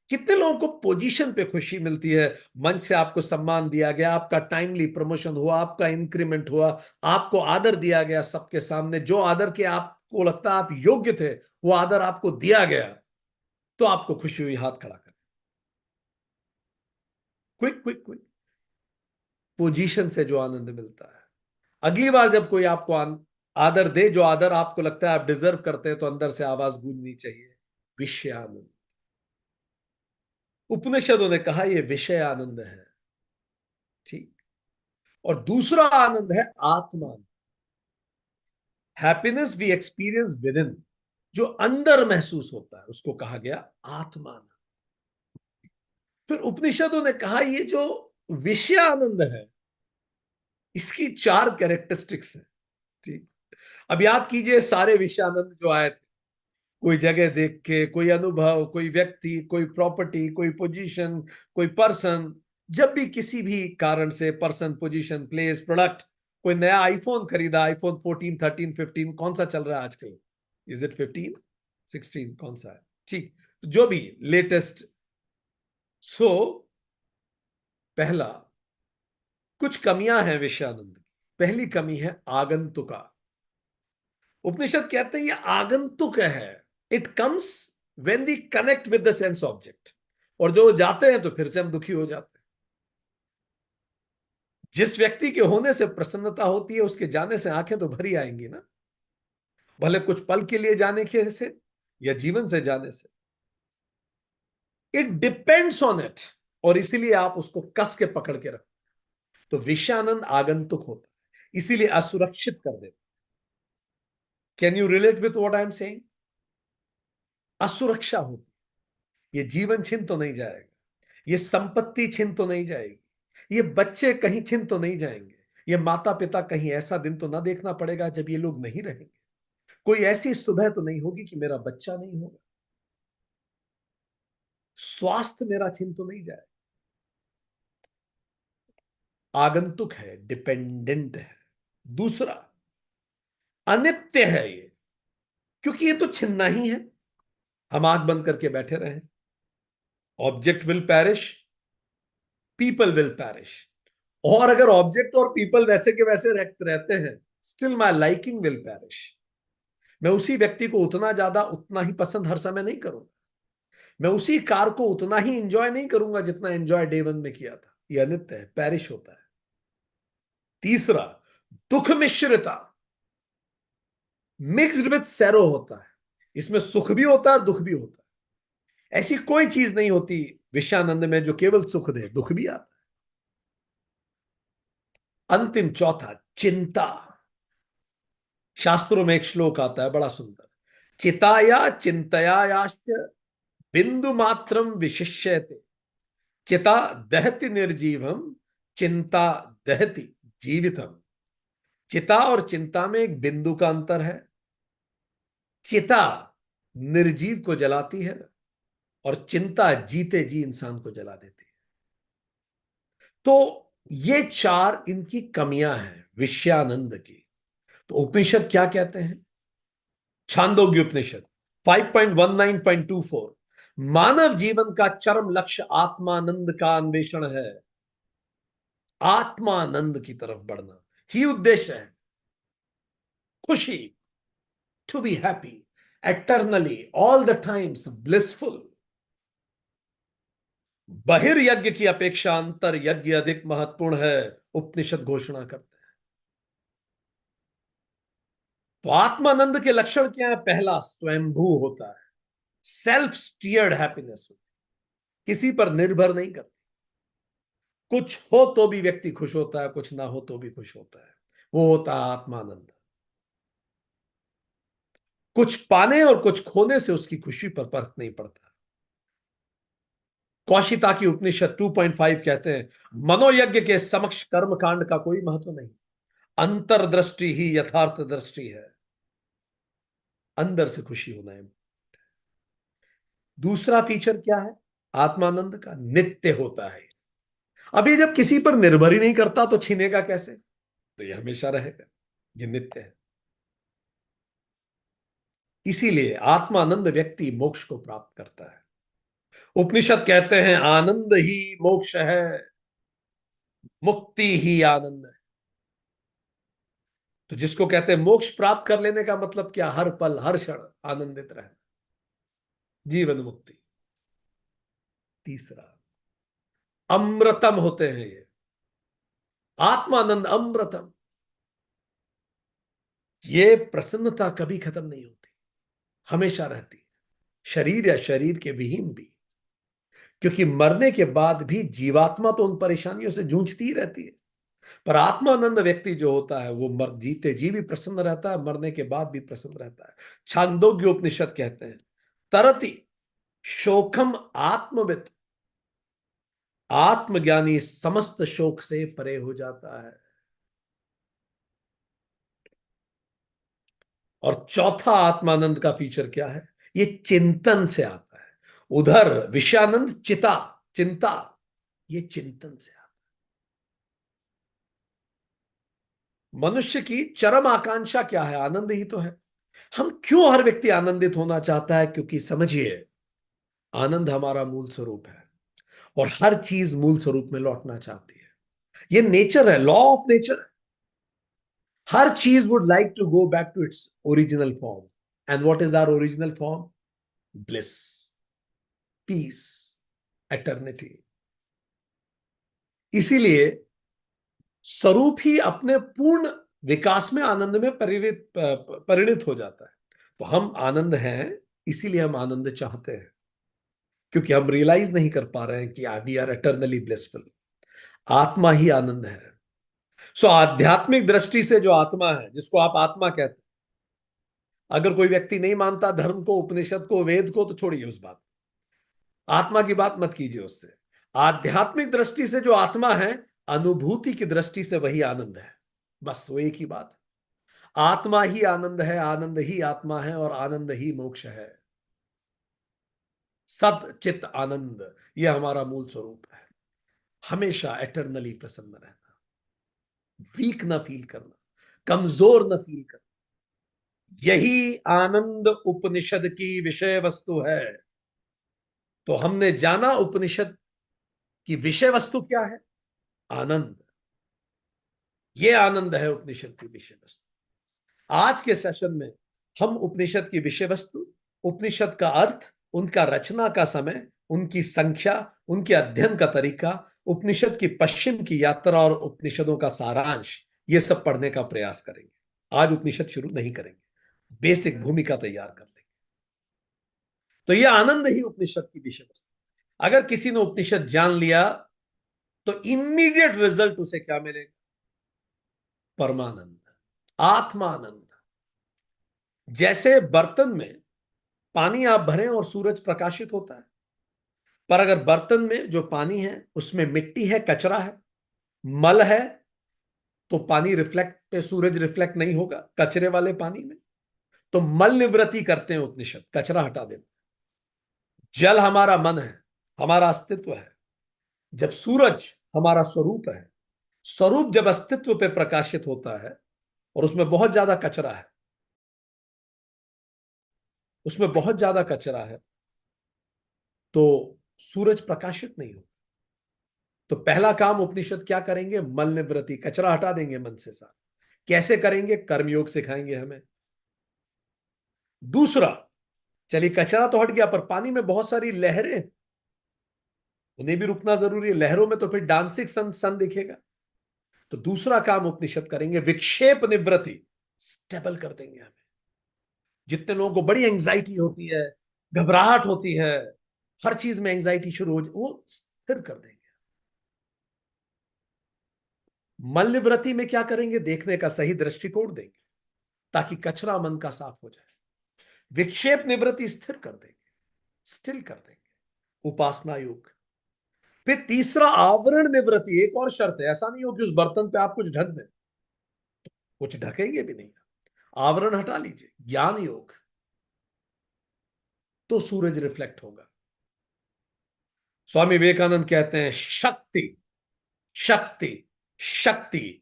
कितने लोगों को पोजीशन पे खुशी मिलती है? मंच से आपको सम्मान दिया गया, आपका टाइमली प्रमोशन हुआ, आपका इंक्रीमेंट हुआ, आपको आदर दिया गया सबके सामने, जो आदर के आपको लगता है आप योग्य थे, वो आदर आपको दिया गया, तो आपको खुशी हुई? हाथ खड़ा कर। Quick quick quick. पोजीशन से जो आनंद मिलता है, अगली बार जब कोई आपको आदर दे, जो आदर आपको लगता है आप डिजर्व करते हैं, तो अंदर से आवाज गूंजनी चाहिए, विषय आनंद। उपनिषदों ने कहा यह विषय आनंद है। ठीक। और दूसरा आनंद है आत्मा। Happiness we experience within, जो अंदर महसूस होता है, उसको कहा गया आत्मा। फिर उपनिषदों ने कहा ये जो विषय आनंद है, इसकी चार कैरेक्टरिस्टिक्स है। ठीक। अब याद कीजिए सारे विषय आनंद जो आए थे, कोई जगह देख के, कोई अनुभव, कोई व्यक्ति, कोई प्रॉपर्टी, कोई पोजीशन, कोई पर्सन, जब भी किसी भी कारण से, पर्सन, पोजीशन, प्लेस, प्रोडक्ट, कोई नया आईफोन खरीदा, आईफोन 14, 13, 15, कौन सा चल रहा है आजकल? इज इट 15, 16, कौन सा है? ठीक। तो जो भी लेटेस्ट। सो पहला, कुछ कमियां हैं विषयानंद की। पहली कमी है आगंतुका। उपनिषद कहते हैं ये आगंतुक है। It comes when we connect with the sense object, और जो जाते हैं तो फिर से हम दुखी हो जाते हैं। जिस व्यक्ति के होने से प्रसन्नता होती है, उसके जाने से आंखें तो भरी आएंगी ना, भले कुछ पल के लिए जाने के से या जीवन से जाने से। इट डिपेंड्स ऑन इट, और इसीलिए आप उसको कस के पकड़ के रखो। तो विषयानंद आगंतुक होता है, इसीलिए असुरक्षित कर देता। Can you relate with what I am saying? असुरक्षा होती। ये जीवन छिन तो नहीं जाएगा, ये संपत्ति छिन तो नहीं जाएगी, ये बच्चे कहीं छिन तो नहीं जाएंगे, ये माता पिता, कहीं ऐसा दिन तो ना देखना पड़ेगा जब ये लोग नहीं रहेंगे, कोई ऐसी सुबह तो नहीं होगी कि मेरा बच्चा नहीं होगा, स्वास्थ्य मेरा छिन तो नहीं जाए। आगंतुक है, डिपेंडेंट है। दूसरा, अनित्य है ये, क्योंकि ये तो छिनना ही है। हम आंख बंद करके बैठे रहे, object will parish, people will parish. और अगर ऑब्जेक्ट और पीपल वैसे के वैसे रहते हैं, still my liking will parish. मैं उसी व्यक्ति को उतना ज्यादा, उतना ही पसंद हर समय नहीं करूंगा। मैं उसी कार को उतना ही इंजॉय नहीं करूंगा जितना एंजॉय डे वन में किया था। यह अनित्य है, पैरिश होता है। तीसरा, दुख मिश्रिता, मिक्स्ड विथ सैरो होता है। इसमें सुख भी होता है और दुख भी होता है। ऐसी कोई चीज नहीं होती विषयानंद में जो केवल सुख दे, दुख भी आता है। अंतिम चौथा, चिंता। शास्त्रों में एक श्लोक आता है बड़ा सुंदर, चिताया चिंतयायाश्च बिंदु मात्रम विशिष्यते, चिता दहति निर्जीवम चिंता दहति जीवितम। चिता और चिंता में एक बिंदु का अंतर है। चिता निर्जीव को जलाती है और चिंता जीते जी इंसान को जला देती है। तो ये चार इनकी कमियां हैं विषयानंद की। तो उपनिषद क्या कहते हैं? छांदोग्य उपनिषद 5.19.24, मानव जीवन का चरम लक्ष्य आत्मानंद का अन्वेषण है। आत्मानंद की तरफ बढ़ना ही उद्देश्य है। खुशी, to be happy, eternally, all the times blissful. बहिर्यज्ञ की अपेक्षा अंतर यज्ञ अधिक महत्वपूर्ण है, उपनिषद घोषणा करते हैं। तो आत्मानंद के लक्षण क्या है? पहला, स्वयंभू होता है, सेल्फ स्टीयर्ड हैप्पीनेस होती है, किसी पर निर्भर नहीं करती। कुछ हो तो भी व्यक्ति खुश होता है, कुछ ना हो तो भी खुश होता है। वो होता है आत्मानंद। कुछ पाने और कुछ खोने से उसकी खुशी पर फर्क नहीं पड़ता। कौशिता की उपनिषद 2.5 कहते हैं, मनोयज्ञ के समक्ष कर्म कांड का कोई महत्व नहीं, अंतर्दृष्टि ही यथार्थ दृष्टि है। अंदर से खुशी होना है। दूसरा फीचर क्या है आत्मानंद का? नित्य होता है। अभी जब किसी पर निर्भर ही नहीं करता तो छीनेगा कैसे? तो यह हमेशा रहेगा, ये नित्य है। इसीलिए आत्मानंद व्यक्ति मोक्ष को प्राप्त करता है। उपनिषद कहते हैं आनंद ही मोक्ष है, मुक्ति ही आनंद है। तो जिसको कहते हैं मोक्ष प्राप्त कर लेने का मतलब क्या? हर पल हर क्षण आनंदित रहना, जीवन मुक्ति। तीसरा, अमृतम होते हैं ये। आत्मानंद अमृतम। ये प्रसन्नता कभी खत्म नहीं होती, हमेशा रहती है, शरीर या शरीर के विहीन भी। क्योंकि मरने के बाद भी जीवात्मा तो उन परेशानियों से जूझती ही रहती है, पर आत्मानंद व्यक्ति जो होता है वो मर जीते जी भी प्रसन्न रहता है, मरने के बाद भी प्रसन्न रहता है। छांदोग्य उपनिषद कहते हैं, तरति शोकम आत्मवित। आत्मज्ञानी समस्त शोक से परे हो जाता है। और चौथा आत्मानंद का फीचर क्या है? ये चिंतन से आता है। उधर विषयानंद चिता, चिंता, ये चिंतन से आता है। मनुष्य की चरम आकांक्षा क्या है? आनंद ही तो है। हम क्यों हर व्यक्ति आनंदित होना चाहता है? क्योंकि समझिए, आनंद हमारा मूल स्वरूप है और हर चीज मूल स्वरूप में लौटना चाहती है। ये नेचर है, लॉ ऑफ नेचर। हर चीज would like to go back to its original form. And what is our original form? Bliss, peace, eternity. इसीलिए स्वरूप ही अपने पूर्ण विकास में आनंद में परिणित हो जाता है। तो हम आनंद हैं, इसीलिए हम आनंद चाहते हैं, क्योंकि हम रियलाइज नहीं कर पा रहे हैं कि वी आर एटर्नली ब्लिसफुल। आत्मा ही आनंद है। सो आध्यात्मिक दृष्टि से जो आत्मा है, जिसको आप आत्मा कहते हैं, अगर कोई व्यक्ति नहीं मानता धर्म को, उपनिषद को, वेद को, तो छोड़िए उस बात, आत्मा की बात मत कीजिए उससे। आध्यात्मिक दृष्टि से जो आत्मा है, अनुभूति की दृष्टि से वही आनंद है। बस वो एक ही बात। आत्मा ही आनंद है, आनंद ही आत्मा है और आनंद ही मोक्ष है। सत चित आनंद, ये हमारा मूल स्वरूप है। हमेशा एटर्नली प्रसन्न रहना, वीक ना फील करना, कमजोर ना फील करना, यही आनंद उपनिषद की विषय वस्तु है। तो हमने जाना उपनिषद की विषय वस्तु क्या है? आनंद। ये आनंद है उपनिषद की विषय वस्तु। आज के सेशन में हम उपनिषद की विषय वस्तु, उपनिषद का अर्थ, उनका रचना का समय, उनकी संख्या, उनके अध्ययन का तरीका, उपनिषद की पश्चिम की यात्रा और उपनिषदों का सारांश, ये सब पढ़ने का प्रयास करेंगे। आज उपनिषद शुरू नहीं करेंगे, बेसिक भूमिका तैयार कर लेंगे। तो यह आनंद ही उपनिषद की विषय वस्तु। अगर किसी ने उपनिषद जान लिया तो इमीडिएट रिजल्ट उसे क्या मिलेगा? परमानंद, आत्मानंद। जैसे बर्तन में पानी आप भरें और सूरज प्रकाशित होता है, पर अगर बर्तन में जो पानी है उसमें मिट्टी है, कचरा है, मल है तो पानी रिफ्लेक्ट पे सूरज रिफ्लेक्ट नहीं होगा कचरे वाले पानी में, तो मल निवृत्ति करते हैं उपनिषद, कचरा हटा देते हैं। जल हमारा मन है, हमारा अस्तित्व है। जब सूरज हमारा स्वरूप है, स्वरूप जब अस्तित्व पे प्रकाशित होता है और उसमें बहुत ज्यादा कचरा है, उसमें बहुत ज्यादा कचरा है, तो सूरज प्रकाशित नहीं होगा। तो पहला काम उपनिषद क्या करेंगे? मल निवृत्ति, कचरा हटा देंगे मन से सारा। कैसे करेंगे? कर्मयोग सिखाएंगे हमें। दूसरा, चलिए कचरा तो हट गया, पर पानी में बहुत सारी लहरें हैं, उन्हें भी रुकना जरूरी है। लहरों में तो फिर डांसिंग सन सन दिखेगा। तो दूसरा काम उपनिषद करेंगे, विक्षेप निवृत्ति, स्टेबल कर देंगे हमें। जितने लोगों को बड़ी एंजाइटी होती है, घबराहट होती है, हर चीज में एंजाइटी शुरू हो, वो स्थिर कर देंगे। मल निवृत्ति में क्या करेंगे? देखने का सही दृष्टिकोण देंगे ताकि कचरा मन का साफ हो जाए। विक्षेप निवृत्ति, स्थिर कर देंगे, स्टिल कर देंगे, उपासना योग। फिर तीसरा, आवरण निवृत्ति, एक और शर्त है, ऐसा नहीं हो कि उस बर्तन पे आप कुछ ढक दें, कुछ ढकेंगे भी नहीं, आवरण हटा लीजिए, ज्ञान योग, तो सूरज रिफ्लेक्ट होगा। स्वामी विवेकानंद कहते हैं, शक्ति शक्ति शक्ति,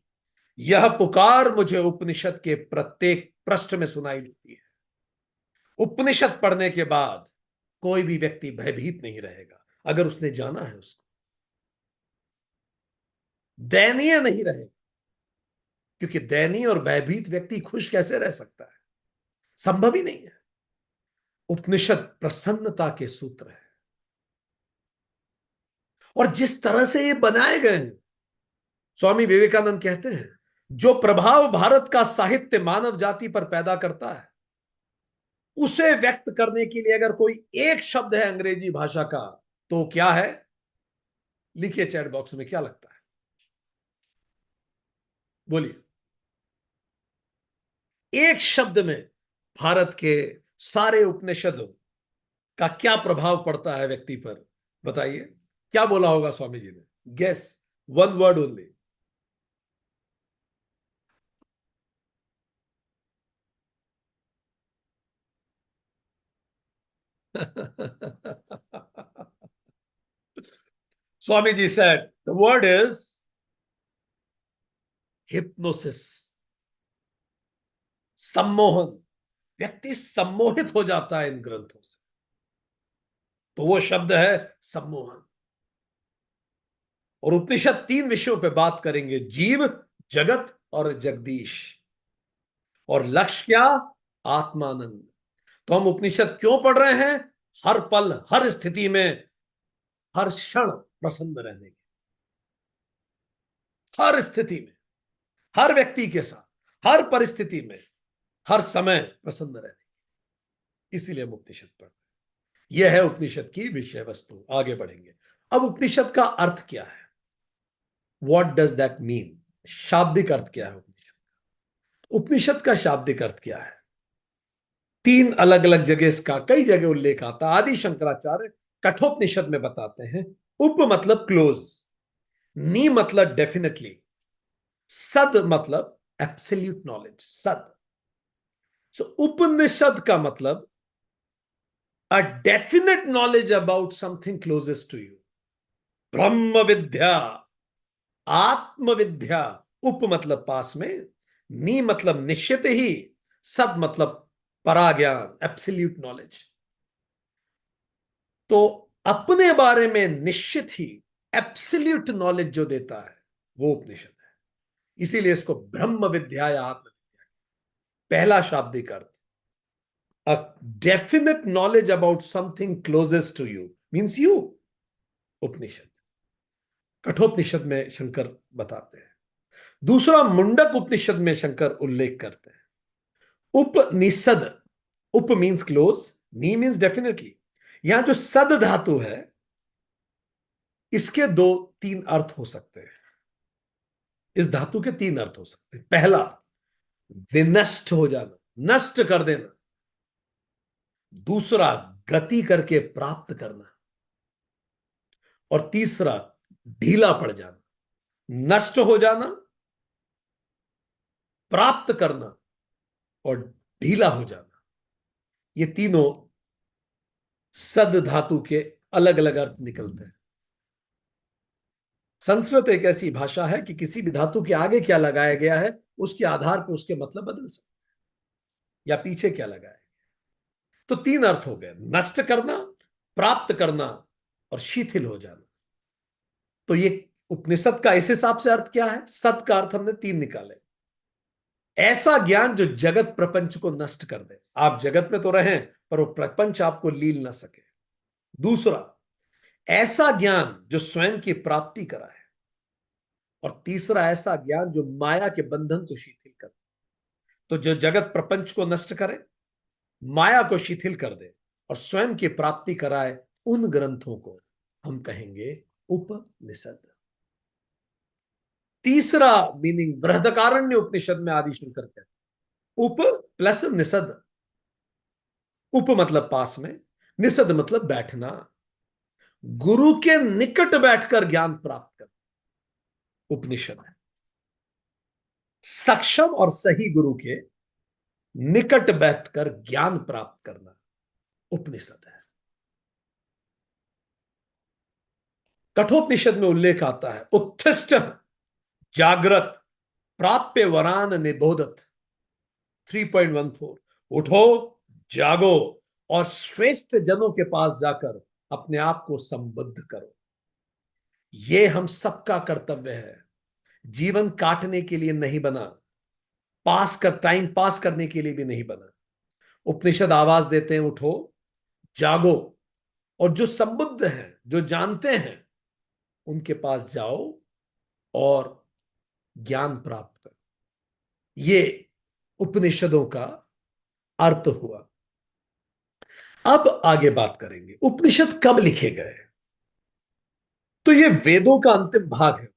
यह पुकार मुझे उपनिषद के प्रत्येक पृष्ठ में सुनाई देती है। उपनिषद पढ़ने के बाद कोई भी व्यक्ति भयभीत नहीं रहेगा, अगर उसने जाना है उसको। दयनीय नहीं रहेगा, क्योंकि दयनीय और भयभीत व्यक्ति खुश कैसे रह सकता है? संभव ही नहीं है। उपनिषद प्रसन्नता के सूत्र है, और जिस तरह से ये बनाए गए हैं, स्वामी विवेकानंद कहते हैं, जो प्रभाव भारत का साहित्य मानव जाति पर पैदा करता है, उसे व्यक्त करने के लिए अगर कोई एक शब्द है अंग्रेजी भाषा का, तो क्या है? लिखिए चैट बॉक्स में, क्या लगता है? बोलिए। एक शब्द में भारत के सारे उपनिषदों का क्या प्रभाव पड़ता है व्यक्ति पर? बताइए, क्या बोला होगा स्वामी जी ने? Guess, one word only. Swami ji said the word is hypnosis, सम्मोहन। व्यक्ति सम्मोहित हो जाता है इन ग्रंथों से, तो वो शब्द है सम्मोहन। और उपनिषद तीन विषयों पे बात करेंगे, जीव, जगत और जगदीश। और लक्ष्य क्या? आत्मानंद। तो हम उपनिषद क्यों पढ़ रहे हैं? हर पल, हर स्थिति में, हर क्षण प्रसन्न रहने की, हर स्थिति में, हर व्यक्ति के साथ, हर परिस्थिति में, हर समय प्रसन्न रहने की। इसीलिए हम उपनिषद पढ़ रहे हैं। यह है उपनिषद की विषय वस्तु। आगे बढ़ेंगे। अब उपनिषद का अर्थ क्या है? What does that mean? शाब्दिक अर्थ क्या है उपनिषद? उपनिषद का शाब्दिक अर्थ क्या है? तीन अलग अलग जगह इसका कई जगह उल्लेख आता है। आदि शंकराचार्य कठोपनिषद में बताते हैं, उप मतलब क्लोज, नी मतलब डेफिनेटली, सद मतलब एब्सोल्यूट नॉलेज, सद। सो उपनिषद का मतलब a definite knowledge about something closest to you. ब्रह्म विद्या, आत्मविद्या। उप मतलब पास में, नी मतलब निश्चित ही, सद मतलब पराज्ञान, एब्सोल्यूट नॉलेज। तो अपने बारे में निश्चित ही एब्सोल्यूट नॉलेज जो देता है, वो उपनिषद है। इसीलिए इसको ब्रह्म विद्या या आत्म विद्या। पहला शाब्दिक अर्थ, a definite knowledge about something closest to you means you. Upanishad, Kathopanishad में शंकर बताते हैं। दूसरा, मुंडक उपनिषद में शंकर उल्लेख करते हैं, उपनिषद। उप मीन्स क्लोज, नी मीन्स डेफिनेटली। यहां जो सद धातु है, इसके दो तीन अर्थ हो सकते हैं। इस धातु के तीन अर्थ हो सकते हैं। पहला, विनष्ट हो जाना, नष्ट कर देना। दूसरा, गति करके प्राप्त करना। और तीसरा, ढीला पड़ जाना। नष्ट हो जाना, प्राप्त करना और ढीला हो जाना, ये तीनों सद धातु के अलग अलग अर्थ निकलते हैं। संस्कृत एक ऐसी भाषा है कि किसी भी धातु के आगे क्या लगाया गया है उसके आधार पर उसके मतलब बदल सकते, या पीछे क्या लगाया गया। तो तीन अर्थ हो गए, नष्ट करना, प्राप्त करना और शिथिल हो जाना। तो ये उपनिषद का इस हिसाब से अर्थ क्या है? सत का अर्थ हमने तीन निकाले। ऐसा ज्ञान जो जगत प्रपंच को नष्ट कर दे। आप जगत में तो रहें पर वो प्रपंच आपको लील ना सके। दूसरा, ऐसा ज्ञान जो स्वयं की प्राप्ति कराए। और तीसरा, ऐसा ज्ञान जो माया के बंधन को शिथिल करे। तो जो जगत प्रपंच को नष्ट करे, माया को शिथिल कर दे और स्वयं की प्राप्ति कराए, उन ग्रंथों को हम कहेंगे उपनिषद। तीसरा मीनिंग बृहदारण्य उपनिषद में आदि शंकर कहते हैं। उप प्लस निषद। उप मतलब पास में, निषद मतलब बैठना, गुरु के निकट बैठकर ज्ञान प्राप्त कर, उपनिषद है। सक्षम और सही गुरु के निकट बैठकर ज्ञान प्राप्त करना उपनिषद है। कठोपनिषद में उल्लेख आता है, उत्थिष्ठ जागृत प्राप्य वरान निबोधत। 3.14, उठो, जागो और श्रेष्ठ जनों के पास जाकर अपने आप को संबद्ध करो। यह हम सबका कर्तव्य है। जीवन काटने के लिए नहीं बना, टाइम पास करने के लिए भी नहीं बना। उपनिषद आवाज देते हैं, उठो, जागो और जो संबुद्ध हैं, जो जानते हैं, उनके पास जाओ और ज्ञान प्राप्त करो। ये उपनिषदों का अर्थ हुआ। अब आगे बात करेंगे उपनिषद कब लिखे गए। तो ये वेदों का अंतिम भाग है।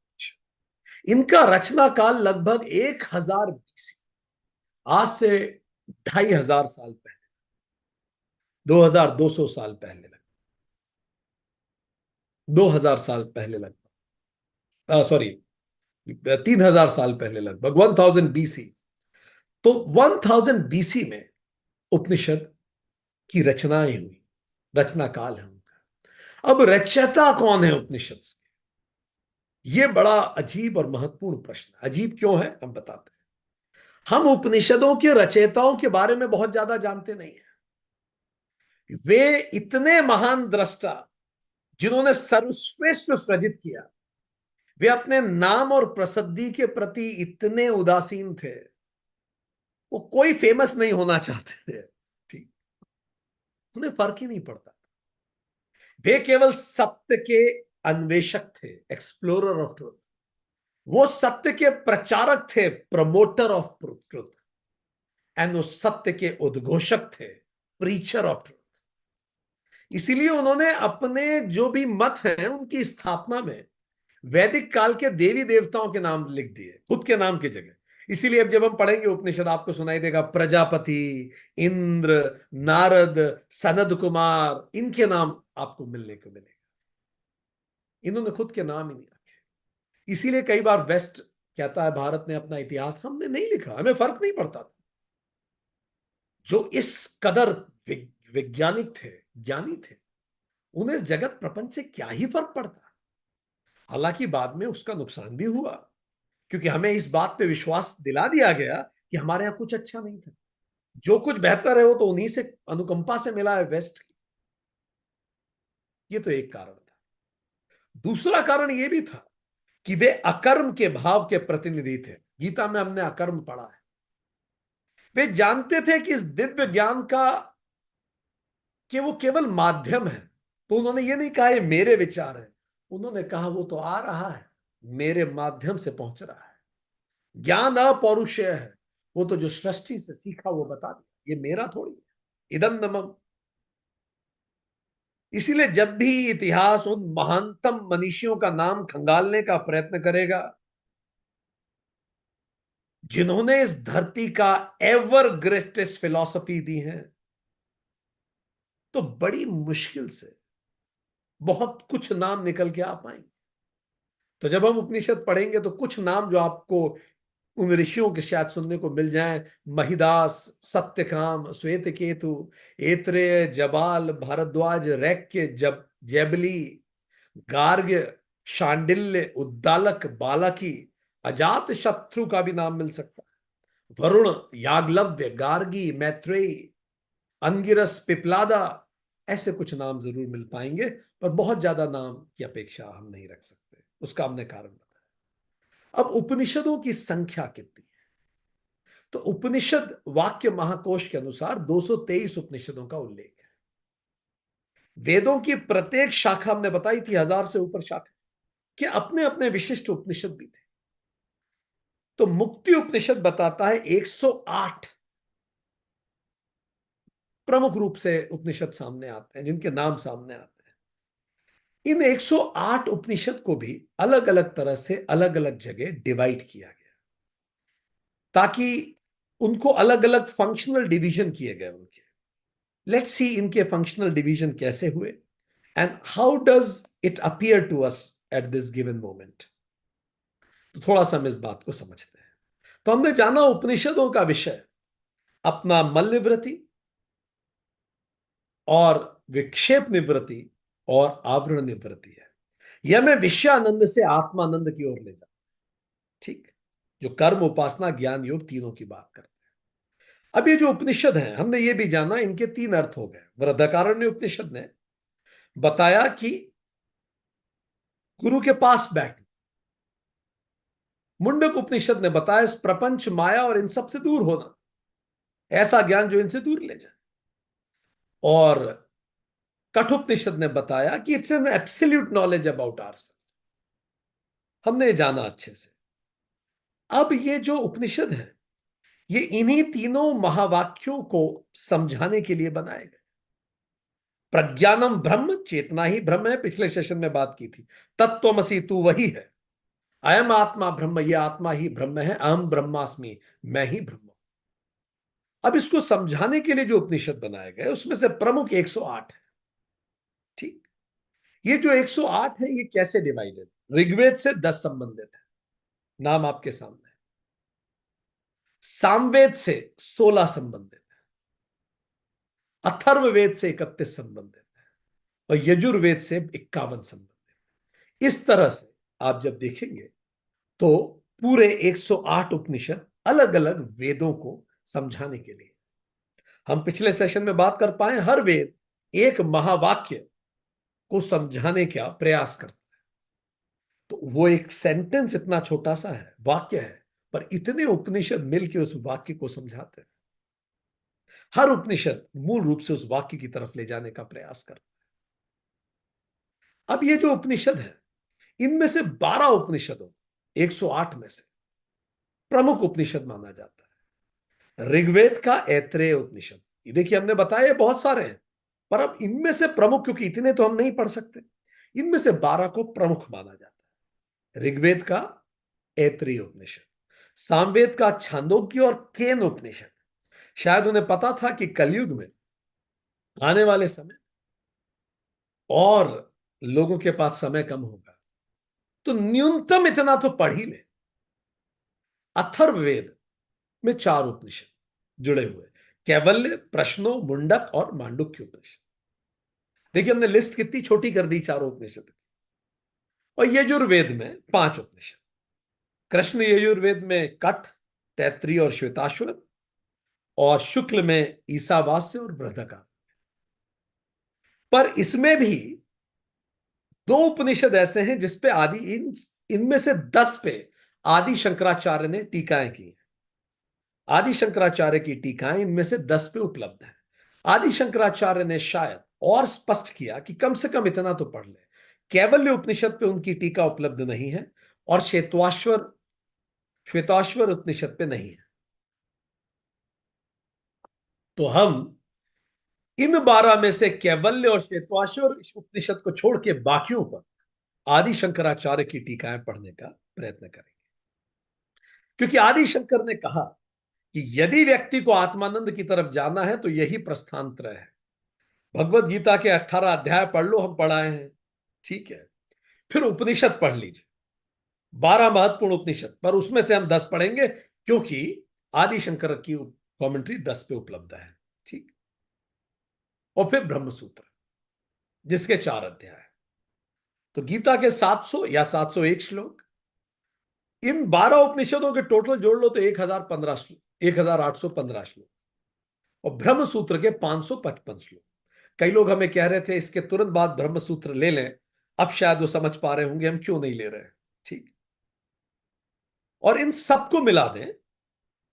इनका रचना काल लगभग 1000 BC, आज से 2500 साल पहले, 2200 साल पहले, लगभग 2000 साल पहले, लगभग सॉरी 3000 साल पहले, लगभग 1000 BC। तो 1000 BC में उपनिषद की रचनाएं हुई, रचना काल है उनका। अब रचयिता कौन है उपनिषद के? यह बड़ा अजीब और महत्वपूर्ण प्रश्न है। अजीब क्यों है, हम बताते हैं। हम उपनिषदों के रचयिताओं के बारे में बहुत ज्यादा जानते नहीं हैं। वे इतने महान दृष्टा जिन्होंने सर्वश्रेष्ठ सृजित किया, वे अपने नाम और प्रसिद्धि के प्रति इतने उदासीन थे, वो कोई फेमस नहीं होना चाहते थे। ठीक, उन्हें फर्क ही नहीं पड़ता। वे केवल सत्य के अन्वेषक थे, एक्सप्लोरर ऑफ ट्रुथ। वो सत्य के प्रचारक थे, प्रमोटर ऑफ ट्रुथ। एंड वो सत्य के उद्घोषक थे, प्रीचर ऑफ ट्रुथ। इसीलिए उन्होंने अपने जो भी मत हैं उनकी स्थापना में वैदिक काल के देवी देवताओं के नाम लिख दिए, खुद के नाम की जगह। इसीलिए अब जब हम पढ़ेंगे उपनिषद, आपको सुनाई देगा प्रजापति, इंद्र, नारद, सनद कुमार, इनके नाम आपको मिलने को मिलेगा। इन्होंने खुद के नाम ही नहीं रखे। इसीलिए कई बार वेस्ट कहता है भारत ने अपना इतिहास, हमने नहीं लिखा, हमें फर्क नहीं पड़ता था। जो इस कदर वैज्ञानिक थे, ज्ञानी थे, उन्हें जगत प्रपंच से क्या ही फर्क पड़ता। हालांकि बाद में उसका नुकसान भी हुआ, क्योंकि हमें इस बात पे विश्वास दिला दिया गया कि हमारे यहां कुछ अच्छा नहीं था। जो कुछ बेहतर है वो तो उन्हीं से अनुकंपा से मिला है, वेस्ट की। ये तो एक कारण था। दूसरा कारण यह भी था कि वे अकर्म के भाव के प्रतिनिधि थे। गीता में हमने अकर्म पढ़ा है। वे जानते थे कि इस दिव्य ज्ञान का कि वो केवल माध्यम है। तो उन्होंने ये नहीं कहा ये मेरे विचार है, उन्होंने कहा वो तो आ रहा है, मेरे माध्यम से पहुंच रहा है। ज्ञान अपौरुषेय है, वो तो जो सृष्टि से सीखा वो बता दिया, ये मेरा थोड़ी है, इदम न मम। इसीलिए जब भी इतिहास उन महानतम मनीषियों का नाम खंगालने का प्रयत्न करेगा जिन्होंने इस धरती का एवर ग्रेटेस्ट फिलॉसफी दी है, तो बड़ी मुश्किल से बहुत कुछ नाम निकल के आ पाएंगे। तो जब हम उपनिषद पढ़ेंगे तो कुछ नाम जो आपको उन ऋषियों के शायद सुनने को मिल जाएं, महिदास, सत्यकाम, श्वेतकेतु, ऐत्रेय, जबाल, भारद्वाज, रैक्य, जैबली, गार्ग्य, शांडिल्य, उद्दालक, बालकी, अजात शत्रु का भी नाम मिल सकता है, वरुण, याग्लव्य, गार्गी, मैत्रेयी, अंगिरस, पिपलादा, ऐसे कुछ नाम जरूर मिल पाएंगे, पर बहुत ज्यादा नाम की अपेक्षा हम नहीं रख सकते। उसका हमने कारण बताया। अब उपनिषदों की संख्या कितनी है? तो उपनिषद वाक्य महाकोश के अनुसार 223 उपनिषदों का उल्लेख है। वेदों की प्रत्येक शाखा हमने बताई थी 1000 से ऊपर शाखा के अपने अपने विशिष्ट उपनिषद भी थे। तो मुक्ति उपनिषद बताता है 108 प्रमुख रूप से उपनिषद सामने आते हैं, जिनके नाम सामने आते हैं। इन 108 उपनिषद को भी अलग अलग तरह से अलग अलग जगह डिवाइड किया गया, ताकि उनको अलग अलग फंक्शनल डिवीजन किए गए उनके। लेट्स सी इनके फंक्शनल डिवीजन कैसे हुए and how does it appear to us at this given moment. तो थोड़ा सा हम इस बात को समझते हैं। तो हमने जाना उपनिषदों का विषय अपना मल निवृत्ति और विक्षेप निवृत्ति और आवरण निवृत्ति है। यह मैं विषयानंद से आत्मानंद की ओर ले जाता। ठीक, जो कर्म, उपासना, ज्ञान, योग तीनों की बात करते हैं। अब ये जो उपनिषद हैं, हमने ये भी जाना इनके तीन अर्थ हो गए। बृहदारण्य उपनिषद ने बताया कि गुरु के पास बैठ। मुंडक उपनिषद ने बताया इस प्रपंच, माया और इन सब से दूर होना, ऐसा ज्ञान जो इनसे दूर ले जाए। और कठोपनिषद ने बताया कि it's an absolute knowledge about ourself. हमने ये जाना अच्छे से। अब ये जो उपनिषद है, ये इन्हीं तीनों महावाक्यों को समझाने के लिए बनाए गए। प्रज्ञानम ब्रह्म, चेतना ही ब्रह्म है, पिछले सेशन में बात की थी। तत्त्वमसि तू वही है। अयम आत्मा ब्रह्म, ये आत्मा ही ब्रह्म है। अहम ब्रह्मास्मि, मैं ही ब्रह्म। अब इसको समझाने के लिए जो उपनिषद बनाए गए उसमें से प्रमुख 108 है। ठीक, ये जो 108 है ये कैसे डिवाइडेड? ऋग्वेद से 10 संबंधित है, नाम आपके सामने है। सामवेद से 16 संबंधित है, अथर्ववेद से 31 संबंधित है और यजुर्वेद से 51 संबंधित है। इस तरह से आप जब देखेंगे तो पूरे 108 उपनिषद अलग अलग वेदों को समझाने के लिए। हम पिछले सेशन में बात कर पाए, हर वेद एक महावाक्य को समझाने का प्रयास करता है। तो वो एक सेंटेंस इतना छोटा सा है, वाक्य है, पर इतने उपनिषद मिलकर उस वाक्य को समझाते हैं। हर उपनिषद मूल रूप से उस वाक्य की तरफ ले जाने का प्रयास करता है। अब ये जो उपनिषद है, इनमें से 12 उपनिषदों 108 में से प्रमुख उपनिषद माना जाता है ऋग्वेद का ऐत्रेय उपनिषद। ये देखिए, हमने बताया बहुत सारे हैं, पर अब इनमें से प्रमुख, क्योंकि इतने तो हम नहीं पढ़ सकते, इनमें से 12 को प्रमुख माना जाता है। ऋग्वेद का ऐत्रेय उपनिषद, सामवेद का छांदोग्य और केन उपनिषद। शायद उन्हें पता था कि कलयुग में आने वाले समय और लोगों के पास समय कम होगा, तो न्यूनतम इतना तो पढ़ ही ले। अथर्ववेद में 4 उपनिषद जुड़े हुए, कैवल्य, प्रश्नो, मुंडक और मांडुक्य उपनिषद। देखिए, हमने लिस्ट कितनी छोटी कर दी चारों उपनिषद की। और यजुर्वेद में 5 उपनिषद, कृष्ण यजुर्वेद में कठ, तैत्रीय और श्वेताश्वर, और शुक्ल में ईसावास्य और बृहदारण्यक। पर इसमें भी 2 उपनिषद ऐसे हैं जिसपे इनमें से 10 पे आदि शंकराचार्य ने टीकाएं की। आदि शंकराचार्य की टीकाएं इनमें से 10 पे उपलब्ध है। आदि शंकराचार्य ने शायद और स्पष्ट किया कि कम से कम इतना तो पढ़ ले। कैवल्य उपनिषद पे उनकी टीका उपलब्ध नहीं है और श्वेताश्वर उपनिषद पे नहीं है। तो हम इन 12 में से कैवल्य और श्वेताश्वर उपनिषद को छोड़ के बाकियों पर आदि शंकराचार्य की टीकाएं पढ़ने का प्रयत्न करेंगे, क्योंकि आदि शंकर ने कहा कि यदि व्यक्ति को आत्मानंद की तरफ जाना है तो यही प्रस्थानत्रय है। भगवत गीता के 18 अध्याय पढ़ लो, हम पढ़ाए हैं, ठीक है। फिर उपनिषद पढ़ लीजिए, 12 महत्वपूर्ण उपनिषद, पर उसमें से हम 10 पढ़ेंगे क्योंकि आदि शंकर की कमेंट्री 10 पे उपलब्ध है। ठीक। और फिर ब्रह्म सूत्र, जिसके 4 अध्याय हैं। तो गीता के 700 या 701 श्लोक, इन 12 उपनिषदों के टोटल जोड़ लो तो 1015 श्लोक, 1815 श्लोक, और ब्रह्म सूत्र के 555 श्लोक। कई लोग हमें कह रहे थे इसके तुरंत बाद ब्रह्म सूत्र ले लें, अब शायद वो समझ पा रहे होंगे हम क्यों नहीं ले रहे हैं। ठीक। और इन सबको मिला दें,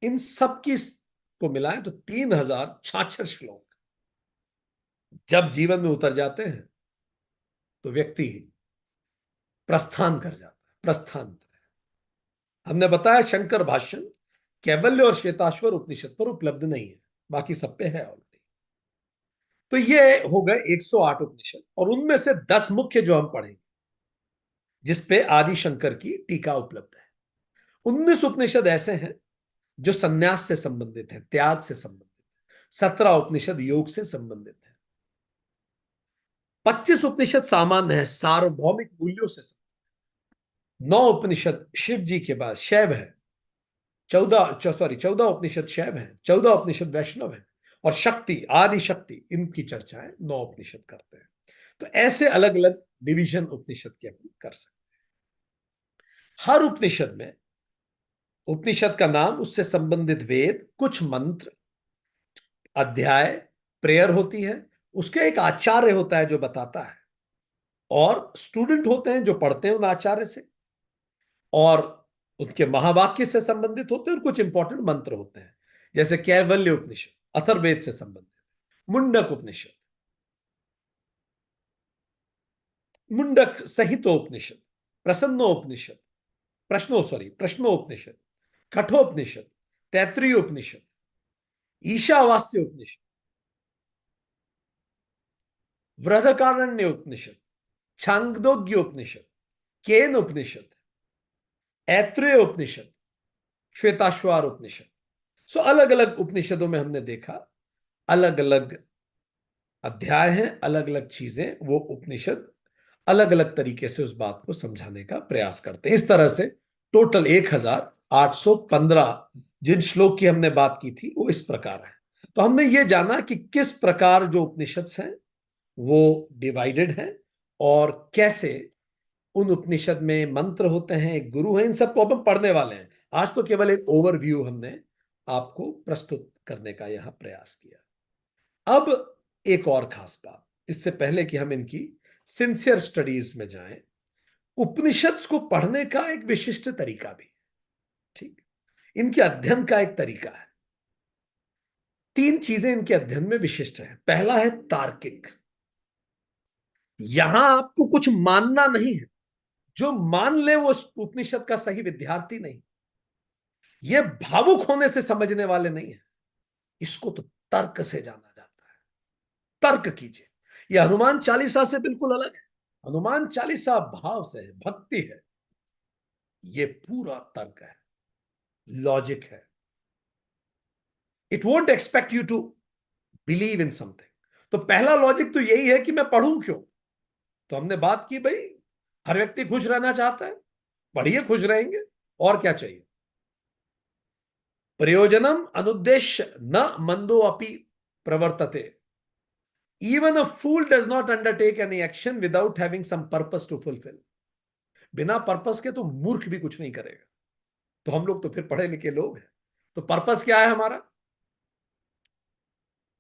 इन सब की को मिलाएं तो 3066 श्लोक जब जीवन में उतर जाते हैं तो व्यक्ति प्रस्थान कर जाता है। प्रस्थान, हमने बताया शंकर भाष्यम कैवल्य और श्वेताश्वर उपनिषद पर उपलब्ध नहीं है, बाकी सब पे है ऑलरेडी। तो ये हो गए 108 उपनिषद, और उनमें से 10 मुख्य जो हम पढ़ेंगे, जिसपे आदि शंकर की टीका उपलब्ध है। 19 उपनिषद ऐसे हैं जो संन्यास से संबंधित है, त्याग से संबंधित है। 17 उपनिषद योग से संबंधित है। 25 उपनिषद सामान्य है, सार्वभौमिक मूल्यों से संबंधित। 9 उपनिषद शिव जी के बाद शैव है। 14 उपनिषद शैव है, 14 उपनिषद वैष्णव है, और शक्ति, आदि शक्ति, इनकी चर्चाएं 9 उपनिषद करते हैं। तो ऐसे अलग अलग डिवीजन उपनिषद के हम कर सकते हैं। हर उपनिषद में, उपनिषद का नाम, उससे संबंधित वेद, कुछ मंत्र, अध्याय, प्रेयर होती है, उसके एक आचार्य होता है जो बताता है, और स्टूडेंट होते हैं जो पढ़ते हैं उन आचार्य से, और उनके महावाक्य से संबंधित होते हैं, और कुछ इंपॉर्टेंट मंत्र होते हैं, जैसे कैवल्य उपनिषद अथर्ववेद से संबंधित, मुंडक उपनिषद, मुंडक संहितोपनिषद, प्रसन्नोपनिषद, प्रश्नोपनिषद, कठोपनिषद, तैत्रीय उपनिषद, ईशावास्य उपनिषद, वृहदकारण्य उपनिषद, छांदोग्य उपनिषद, केन उपनिषद, ऐत्रेय उपनिषद, श्वेताश्वार उपनिषद। सो अलग अलग उपनिषदों में हमने देखा अलग अलग अध्याय हैं, अलग अलग चीजें, वो उपनिषद अलग अलग तरीके से उस बात को समझाने का प्रयास करते हैं। इस तरह से टोटल 1815 जिन श्लोक की हमने बात की थी वो इस प्रकार है। तो हमने ये जाना कि किस प्रकार जो उपनिषद हैं वो डिवाइडेड हैं, और कैसे उन उपनिषद में मंत्र होते हैं, एक गुरु है, इन सबको अब हम पढ़ने वाले हैं। आज तो केवल एक ओवरव्यू हमने आपको प्रस्तुत करने का यहां प्रयास किया। अब एक और खास बात, इससे पहले कि हम इनकी सिंसियर स्टडीज में जाएं, उपनिषद को पढ़ने का एक विशिष्ट तरीका भी है। ठीक। इनके अध्ययन का एक तरीका है। 3 चीजें इनके अध्ययन में विशिष्ट है। पहला है तार्किक। यहां आपको कुछ मानना नहीं है, जो मान ले वो उपनिषद का सही विद्यार्थी नहीं। ये भावुक होने से समझने वाले नहीं है, इसको तो तर्क से जाना जाता है। तर्क कीजिए। यह हनुमान चालीसा से बिल्कुल अलग है। हनुमान चालीसा भाव से है, भक्ति है। ये पूरा तर्क है, लॉजिक है। It won't expect you to believe in something. तो पहला लॉजिक तो यही है कि मैं पढ़ूं क्यों। तो हमने बात की, भाई हर व्यक्ति खुश रहना चाहता है, पढ़िए, खुश रहेंगे, और क्या चाहिए। प्रयोजनम अनुद्देश्य न मंदो अपि प्रवर्तते। Even a fool does not undertake any action without having some purpose to fulfil. बिना पर्पस के तो मूर्ख भी कुछ नहीं करेगा। तो हम लोग तो फिर पढ़े लिखे लोग हैं। तो पर्पस क्या है हमारा?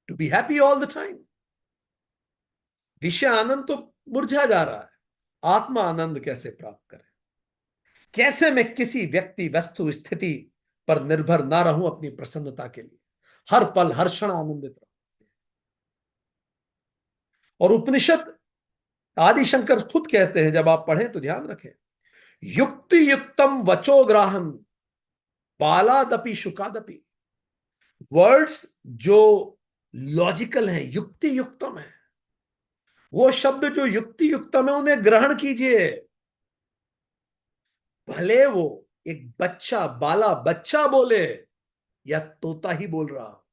To be happy all the time. विषय आनंद तो मुरझा जा रहा है, आत्मा आनंद कैसे प्राप्त करें? कैसे मैं किसी व्यक्ति, वस्तु, स्थिति पर निर्भर ना रहूं अपनी प्रसन्नता के लिए, हर पल हर क्षण आनंदित रहूं। और उपनिषद, आदिशंकर खुद कहते हैं, जब आप पढ़ें तो ध्यान रखें, युक्ति युक्तम वचो ग्राहम बालादपि शुकादपि। वर्ड्स जो लॉजिकल हैं, युक्ति युक्तम है, वो शब्द जो युक्ति युक्तम है उन्हें ग्रहण कीजिए। भले वो एक बच्चा, बाला बच्चा बोले या तोता ही बोल रहा।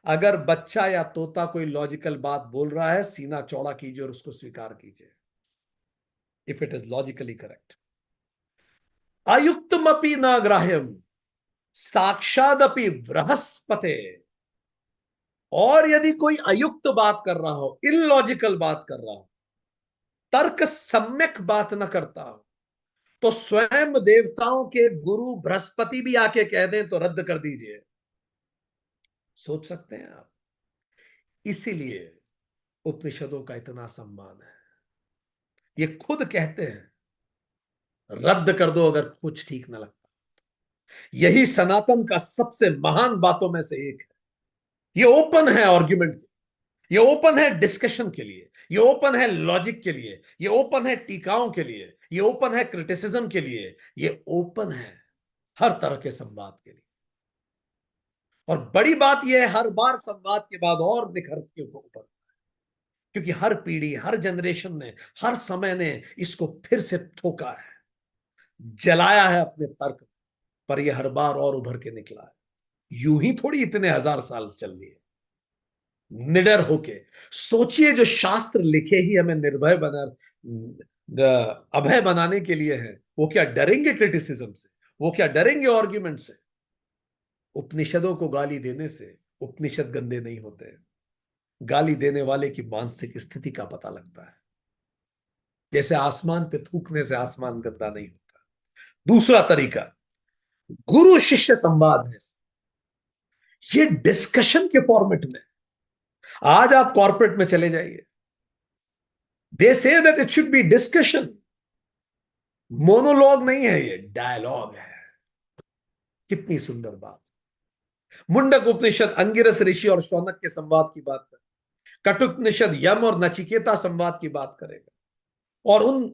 अगर बच्चा या तोता कोई लॉजिकल बात बोल रहा है, सीना चौड़ा कीजिए और उसको स्वीकार कीजिए, if it is logically correct. अयुक्तमपि न ग्राह्यम साक्षादपि बृहस्पते। और यदि कोई अयुक्त बात कर रहा हो, इलॉजिकल बात कर रहा हो, तर्क सम्यक बात न करता हो, तो स्वयं देवताओं के गुरु बृहस्पति भी आके कह दें तो रद्द कर दीजिए। सोच सकते हैं आप? इसीलिए उपनिषदों का इतना सम्मान है। ये खुद कहते हैं रद्द कर दो अगर कुछ ठीक ना लगता। यही सनातन का सबसे महान बातों में से एक है। ये ओपन है आर्ग्यूमेंट, ये ओपन है डिस्कशन के लिए, ये ओपन है लॉजिक के लिए, ये ओपन है टीकाओं के लिए, ये ओपन है क्रिटिसिज्म के लिए, ये ओपन है हर तरह के संवाद के लिए। और बड़ी बात यह है, हर बार संवाद के बाद और निखर के ऊपर, क्योंकि हर पीढ़ी, हर जनरेशन ने, हर समय ने इसको फिर से ठोका है, जलाया है अपने तर्क, पर यह हर बार और उभर के निकला है। यूं ही थोड़ी इतने हजार साल चल रही है। निडर होके सोचिए, जो शास्त्र लिखे ही हमें निर्भय बना, अभय बनाने के लिए हैं, वो क्या डरेंगे क्रिटिसिज्म से? वो क्या डरेंगे आर्ग्यूमेंट से? उपनिषदों को गाली देने से उपनिषद गंदे नहीं होते, गाली देने वाले की मानसिक स्थिति का पता लगता है। जैसे आसमान पे थूकने से आसमान गंदा नहीं होता। दूसरा तरीका गुरु शिष्य संवाद है। ये डिस्कशन के फॉर्मेट में। आज आप कॉर्पोरेट में चले जाइए, they say that it should be discussion. Monologue नहीं है, ये डायलॉग है। कितनी सुंदर बात। मुंडक उपनिषद अंगिरस ऋषि और शौनक के संवाद की बात करेगा। कटुपनिषद यम और नचिकेता संवाद की बात करेगा। और उन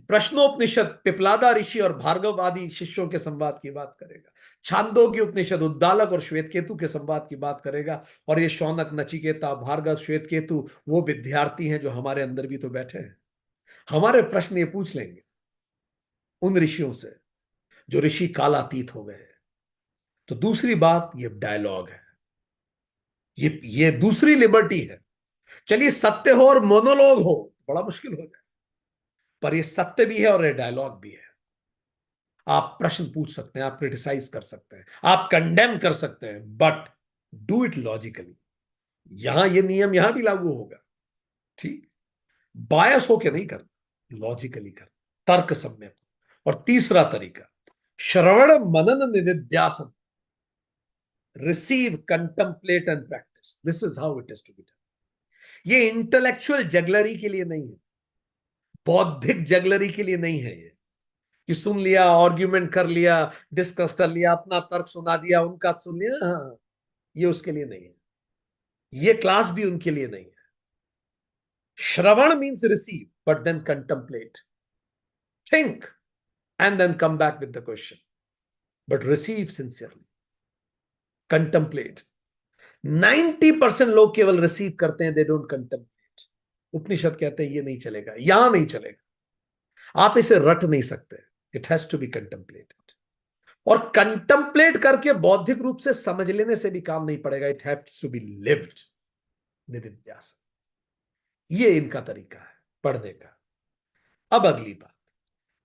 प्रश्नोपनिषद पिपलादा ऋषि और भार्गव आदि शिष्यों के संवाद की बात करेगा। छांदोग्य उपनिषद उद्दालक और श्वेतकेतु के संवाद की बात करेगा। और ये शौनक, नचिकेता, भार्गव, श्वेतकेतु वो विद्यार्थी हैं जो हमारे अंदर भी तो बैठे हैं। हमारे प्रश्न ये पूछ लेंगे उन ऋषियों से जो ऋषि कालातीत हो गए। तो दूसरी बात, ये डायलॉग है, ये दूसरी लिबर्टी है। चलिए सत्य हो और मोनोलॉग हो, बड़ा मुश्किल हो जाए, पर ये सत्य भी है और ये डायलॉग भी है। आप प्रश्न पूछ सकते हैं, आप क्रिटिसाइज कर सकते हैं, आप कंडेम कर सकते हैं, बट डू इट लॉजिकली। यहां ये नियम यहां भी लागू होगा, ठीक? बायस होके नहीं करना, लॉजिकली करना, तर्क सम्यक। और तीसरा तरीका श्रवण मनन निधिध्यासन, receive, contemplate and practice. This is how it is to be done. ये इंटेलेक्चुअल जगलरी के लिए नहीं है, बौद्धिक जगलरी के लिए नहीं है। ये कि सुन लिया, आर्ग्यूमेंट कर लिया, डिस्कस कर लिया, अपना तर्क सुना दिया, उनका सुन लिया, हाँ, ये उसके लिए नहीं है। ये क्लास भी उनके लिए नहीं है। श्रवण means receive, but then contemplate, think, and then come back with the question, but receive sincerely, contemplate. 90% लोग केवल रिसीव करते हैं, दे डोंट कंtemplate। उपनिषद कहते हैं ये नहीं चलेगा, यहां नहीं चलेगा, आप इसे रट नहीं सकते। It has to be contemplated. और कंtemplate करके बौद्धिक रूप से समझ लेने से भी काम नहीं पड़ेगा, it has to be lived, निधिध्यासन। ये इनका तरीका है पढ़ने का। अब अगली बात,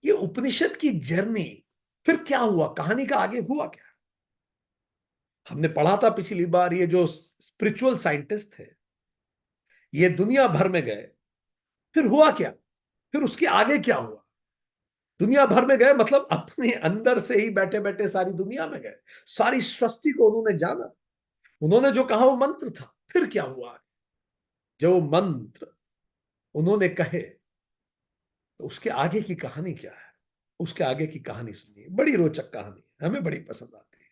ये उपनिषद की जर्नी फिर क्या हुआ, कहानी का आगे हुआ क्या? हमने पढ़ा था पिछली बार, ये जो स्पिरिचुअल साइंटिस्ट थे ये दुनिया भर में गए, फिर हुआ क्या? फिर उसके आगे क्या हुआ? दुनिया भर में गए मतलब अपने अंदर से ही बैठे बैठे सारी दुनिया में गए, सारी सृष्टि को उन्होंने जाना। उन्होंने जो कहा वो मंत्र था। फिर क्या हुआ? जो मंत्र उन्होंने कहे, तो उसके आगे की कहानी क्या है? उसके आगे की कहानी सुनिए, बड़ी रोचक कहानी है, हमें बड़ी पसंद आती है।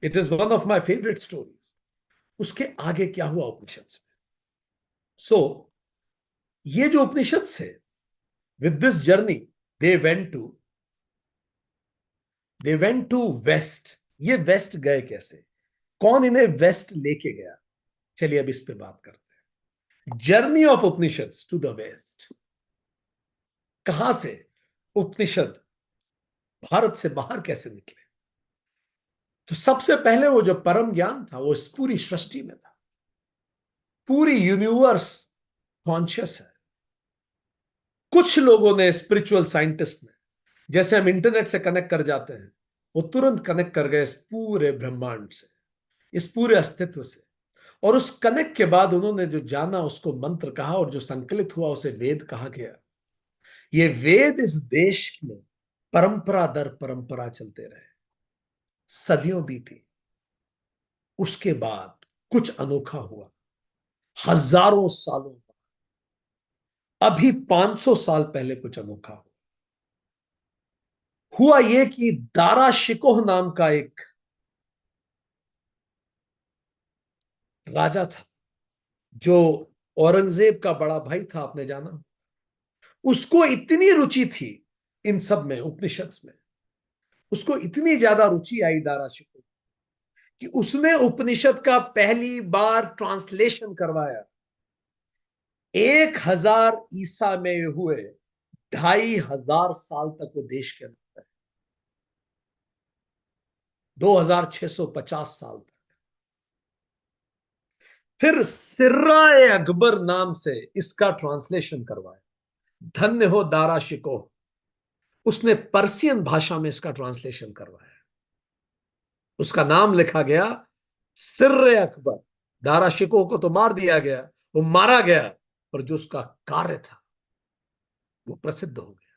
It is one of my favourite stories. उसके आगे क्या हुआ उपनिषद में? सो ये जो उपनिषद से with this journey they went to west. ये वेस्ट गए कैसे? कौन इन्हें वेस्ट लेके गया? चलिए अब इस पे बात करते हैं। Journey of Upanishad to the west. कहां से उपनिषद भारत से बाहर कैसे निकले? तो सबसे पहले वो जो परम ज्ञान था वो इस पूरी सृष्टि में था, पूरी यूनिवर्स कॉन्शियस है। कुछ लोगों ने, स्पिरिचुअल साइंटिस्ट ने जैसे हम इंटरनेट से कनेक्ट कर जाते हैं, वो तुरंत कनेक्ट कर गए इस पूरे ब्रह्मांड से, इस पूरे अस्तित्व से। और उस कनेक्ट के बाद उन्होंने जो जाना उसको मंत्र कहा, और जो संकलित हुआ उसे वेद कहा गया। ये वेद इस देश में परंपरा दर परंपरा चलते रहे, सदियों बीती। उसके बाद कुछ अनोखा हुआ, हजारों सालों बाद, अभी 500 साल पहले कुछ अनोखा हुआ। हुआ यह कि दारा शिकोह नाम का एक राजा था, जो औरंगजेब का बड़ा भाई था, आपने जाना। उसको इतनी रुचि थी इन सब में, उपनिषद में, उसको इतनी ज्यादा रुचि आई दारा शिकोह कि उसने उपनिषद का पहली बार ट्रांसलेशन करवाया। 1000 ईसा में हुए, 2500 साल तक वो देश के अंदर है, 2650 साल तक। फिर सिर्राए अकबर नाम से इसका ट्रांसलेशन करवाया। धन्य हो दारा शिकोह, उसने पर्सियन भाषा में इसका ट्रांसलेशन करवाया। उसका नाम लिखा गया सिर्र अकबर। दारा शिकोह को तो मार दिया गया, वो मारा गया, पर जो उसका कार्य था वो प्रसिद्ध हो गया।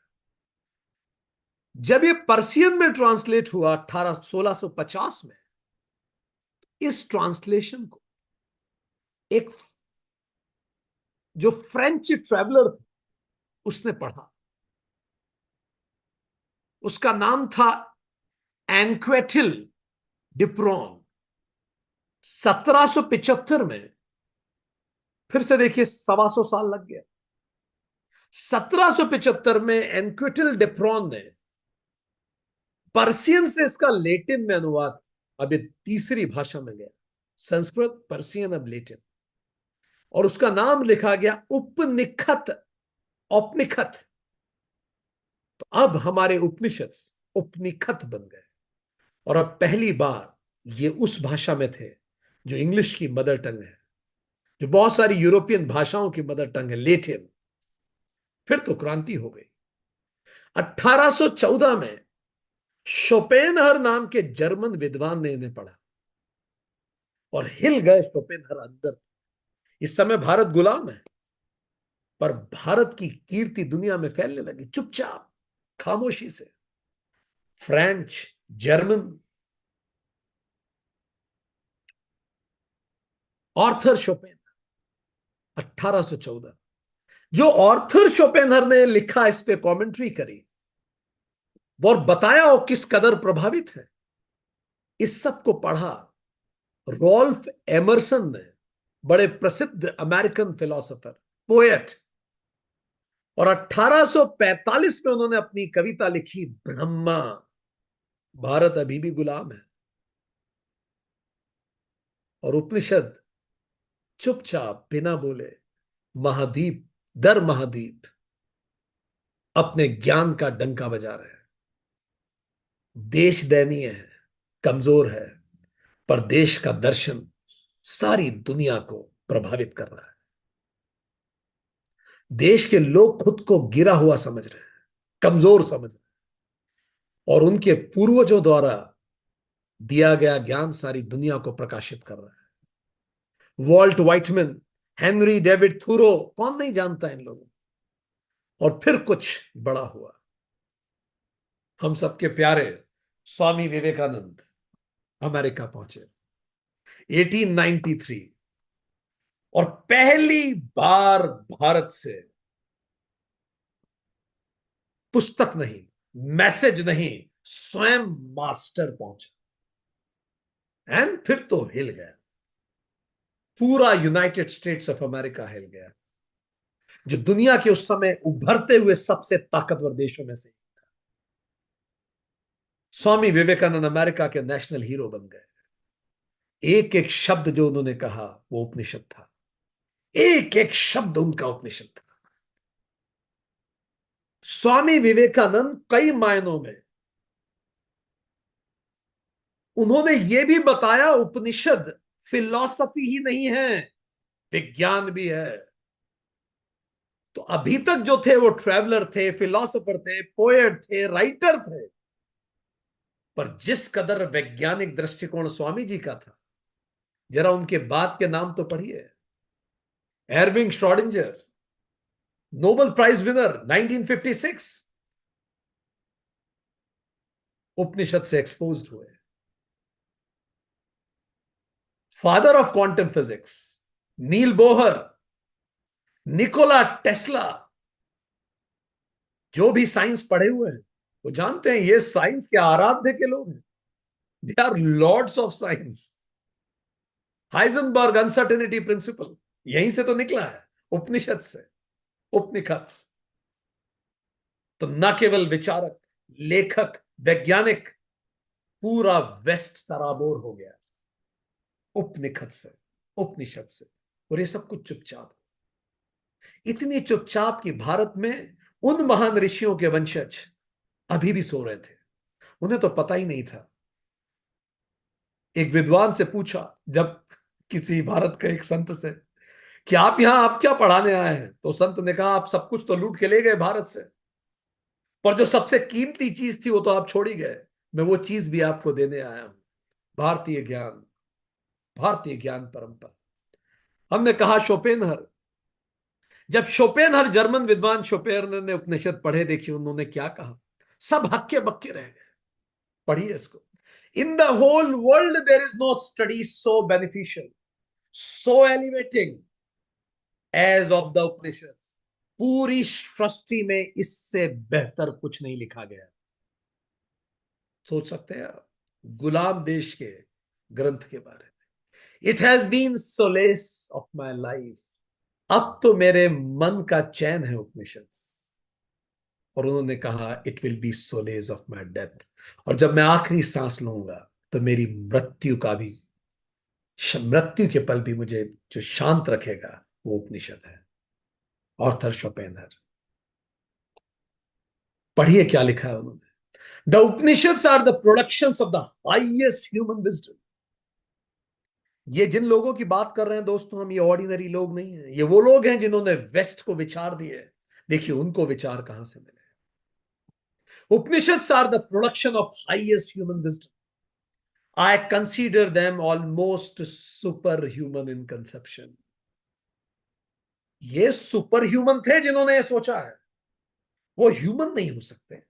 जब ये पर्सियन में ट्रांसलेट हुआ 1650 में, इस ट्रांसलेशन को एक जो फ्रेंच ट्रैवलर था उसने पढ़ा। उसका नाम था एंक्वेटिल डिप्रोन। 1775 में, फिर से देखिए 125 साल लग गया। 1775 में एंक्वेटिल डिप्रोन ने पर्सियन से इसका लेटिन में अनुवाद, अब ये तीसरी भाषा में गया, संस्कृत, पर्सियन, अब लेटिन, और उसका नाम लिखा गया उपनिखत, औपनिखत। तो अब हमारे उपनिषद उपनिखत बन गए, और अब पहली बार ये उस भाषा में थे जो इंग्लिश की मदर टंग है, जो बहुत सारी यूरोपियन भाषाओं की मदर टंग है, लेटिन। फिर तो क्रांति हो गई। 1814 में शोपेनहर नाम के जर्मन विद्वान ने इन्हें पढ़ा और हिल गए शोपेनहर अंदर। इस समय भारत गुलाम है, पर भारत की कीर्ति दुनिया में फैलने लगी चुपचाप, खामोशी से। French, German, Arthur Schopenhauer, 1814। जो ऑर्थर शोपेनहर ने लिखा, इस पे कमेंट्री करी और बताया वो किस कदर प्रभावित है, इस सब को पढ़ा रॉल्फ एमरसन ने, बड़े प्रसिद्ध अमेरिकन फिलोसोफर, पोएट। और 1845 में उन्होंने अपनी कविता लिखी, ब्रह्मा, भारत अभी भी गुलाम है। और उपनिषद चुपचाप बिना बोले, महाद्वीप दर महाद्वीप अपने ज्ञान का डंका बजा रहे हैं। देश दयनीय है, कमजोर है, पर देश का दर्शन सारी दुनिया को प्रभावित कर रहा है। देश के लोग खुद को गिरा हुआ समझ रहे हैं, कमजोर समझ रहे हैं, और उनके पूर्वजों द्वारा दिया गया ज्ञान सारी दुनिया को प्रकाशित कर रहा है। वॉल्ट व्हाइटमैन, हेनरी डेविड थूरो, कौन नहीं जानता इन लोगों। और फिर कुछ बड़ा हुआ, हम सबके प्यारे स्वामी विवेकानंद अमेरिका पहुंचे 1893, और पहली बार भारत से पुस्तक नहीं, मैसेज नहीं, स्वयं मास्टर पहुंचा। एंड फिर तो हिल गया, पूरा यूनाइटेड स्टेट्स ऑफ अमेरिका हिल गया, जो दुनिया के उस समय उभरते हुए सबसे ताकतवर देशों में से। स्वामी विवेकानंद अमेरिका के नेशनल हीरो बन गए। एक एक शब्द जो उन्होंने कहा वो उपनिषद था, एक एक शब्द उनका उपनिषद था। स्वामी विवेकानंद कई मायनों में, उन्होंने यह भी बताया, उपनिषद फिलॉसफी ही नहीं है, विज्ञान भी है। तो अभी तक जो थे वो ट्रैवलर थे, फिलोसोफर थे, पोएट थे, राइटर थे, पर जिस कदर वैज्ञानिक दृष्टिकोण स्वामी जी का था, जरा उनके बाद के नाम तो पढ़िए। Erwin Schrodinger, Nobel prize winner 1956, Upanishad से एक्सपोज्ड हुए। Father of quantum physics Niels Bohr, Nikola Tesla, जो भी साइंस पढ़े हुए हैं वो जानते हैं ये साइंस के आराध्य के लोग हैं। They are lords of science. Heisenberg uncertainty principle यहीं से तो निकला है, उपनिषद से, उपनिषद से। तो न केवल विचारक, लेखक, वैज्ञानिक, पूरा वेस्ट सराबोर हो गया उपनिषद से, उपनिषद से। और ये सब कुछ चुपचाप, इतनी चुपचाप कि भारत में उन महान ऋषियों के वंशज अभी भी सो रहे थे, उन्हें तो पता ही नहीं था। एक विद्वान से पूछा जब किसी भारत के एक संत से कि आप यहां आप क्या पढ़ाने आए हैं, तो संत ने कहा आप सब कुछ तो लूट के ले गए भारत से, पर जो सबसे कीमती चीज थी वो तो आप छोड़ ही गए। मैं वो चीज भी आपको देने आया हूं, भारतीय ज्ञान, भारतीय ज्ञान परंपरा। हमने कहा शोपेनहर। जब शोपेनहर, जर्मन विद्वान शोपेनहर ने उपनिषद पढ़े, देखिए उन्होंने क्या कहा, सब हक्के बक्के रह गए। पढ़िए इसको। In the whole world there is no study so beneficial, so elevating as of the Upanishad. पूरी सृष्टि में इससे बेहतर कुछ नहीं लिखा गया। सोच सकते हैं आप गुलाम देश के ग्रंथ के बारे में। It has been solace of my life, अब तो मेरे मन का चैन है उपनिषद। और उन्होंने कहा it will be solace of my death, और जब मैं आखिरी सांस लूंगा तो मेरी मृत्यु का भी, मृत्यु के पल भी मुझे जो शांत रखेगा वो उपनिषद है। Arthur Schopenhauer. पढ़िए क्या लिखा है उन्होंने। The Upanishads are the productions of the highest human wisdom. ये जिन लोगों की बात कर रहे हैं दोस्तों हम, ये ऑर्डिनरी लोग नहीं हैं, ये वो लोग हैं जिन्होंने वेस्ट को विचार दिए। देखिए उनको विचार कहां से मिले। Upanishads are the production of highest human wisdom. I consider them almost superhuman in conception. ये सुपर ह्यूमन थे जिन्होंने ये सोचा है, वो ह्यूमन नहीं हो सकते।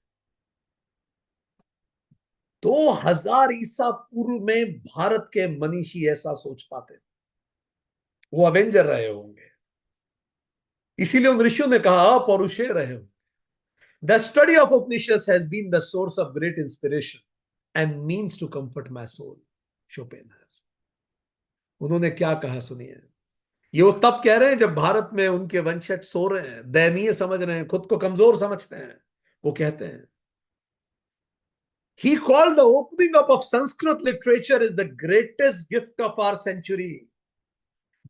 2000 ईसा पूर्व में भारत के मनीषी ऐसा सोच पाते, वो अवेंजर रहे होंगे। इसीलिए उन ऋषियों ने कहा पौरुषे रहे हो। The study of Upanishad has been the source of great inspiration and means to comfort my soul, Schopenhauer. उन्होंने क्या कहा सुनिए। ये वो तब कह रहे हैं जब भारत में उनके वंशज सो रहे हैं, दयनीय समझ रहे हैं, खुद को कमजोर समझते हैं। वो कहते हैं he called the opening up of Sanskrit literature is the greatest gift of our century.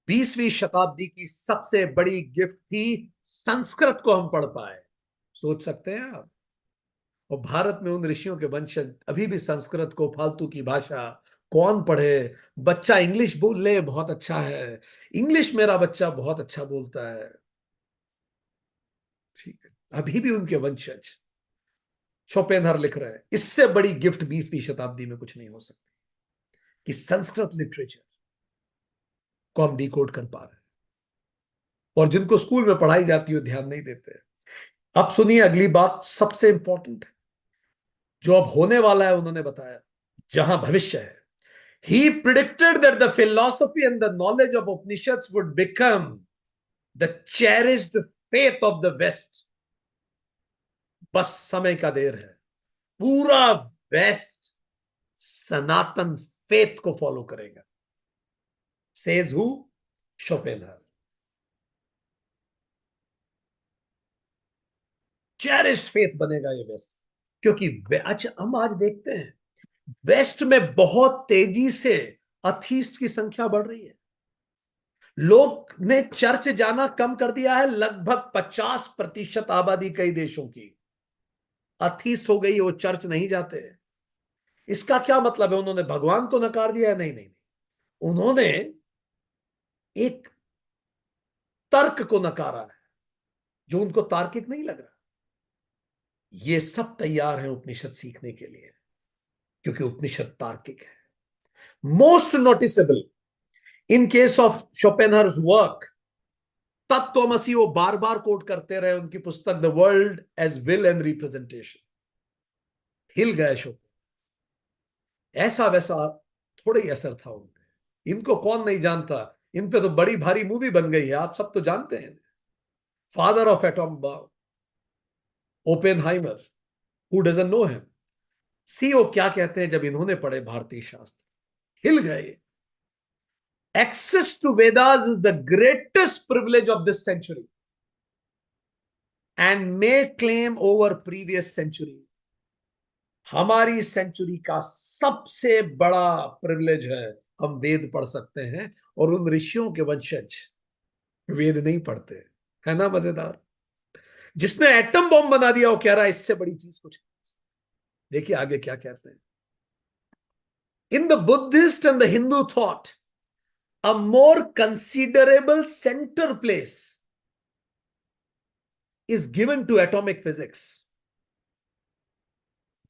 20वीं शताब्दी की सबसे बड़ी गिफ्ट थी संस्कृत को हम पढ़ पाए। सोच सकते हैं आप। और भारत में उन ऋषियों के वंशज अभी भी संस्कृत को फालतू की भाषा, कौन पढ़े, बच्चा इंग्लिश बोल ले बहुत अच्छा है, इंग्लिश मेरा बच्चा बहुत अच्छा बोलता है। ठीक है, अभी भी उनके वंशज। शोपेनहर लिख रहे हैं इससे बड़ी गिफ्ट 20वीं शताब्दी में कुछ नहीं हो सकती कि संस्कृत लिटरेचर को हम डिकोड कर पा रहे हैं। और जिनको स्कूल में पढ़ाई जाती हो ध्यान नहीं देते। अब सुनिए अगली बात, सबसे इंपॉर्टेंट है, जो अब होने वाला है। उन्होंने बताया जहां भविष्य है। He predicted that the philosophy and the knowledge of Upanishads would become the cherished faith of the West. बस समय का देर है, पूरा वेस्ट सनातन फेथ को फॉलो करेगा। Says who? Schopenhauer. Cherished faith बनेगा ये वेस्ट, क्योंकि अच्छा हम आज देखते हैं वेस्ट में बहुत तेजी से अथीस्ट की संख्या बढ़ रही है। लोग ने चर्च जाना कम कर दिया है। लगभग 50% आबादी कई देशों की अथीस्ट हो गई, वो चर्च नहीं जाते। इसका क्या मतलब है? उन्होंने भगवान को नकार दिया है? नहीं नहीं नहीं, उन्होंने एक तर्क को नकारा है। जो उनको तार्किक नहीं लग रहा, ये सब तैयार हैं उपनिषद सीखने के लिए, क्योंकि उपनिषद तार्किक है। Most noticeable in case of Schopenhauer's work, तत्वमसी वो बार बार कोट करते रहे उनकी पुस्तक the world as will and representation. हिल गए शोपेन, ऐसा वैसा थोड़ा ही असर था उन पे। इनको कौन नहीं जानता, इन पे तो बड़ी भारी मूवी बन गई है, आप सब तो जानते हैं। Father of atom bomb, Oppenheimer, who doesn't know him. See वो क्या कहते हैं जब इन्होंने पढ़े भारतीय शास्त्र, हिल गए। Access to Vedas is the greatest privilege of this century and may claim over previous century. हमारी सेंचुरी का सबसे बड़ा प्रिविलेज है, हम वेद पढ़ सकते हैं, और उन ऋषियों के वंशज वेद नहीं पढ़ते, है ना मजेदार। जिसने एटम बॉम्ब बना दिया वो कह रहा है इससे बड़ी चीज कुछ नहीं। देखिए आगे क्या कहते हैं। In the Buddhist and the Hindu thought, a more considerable center place is given to atomic physics.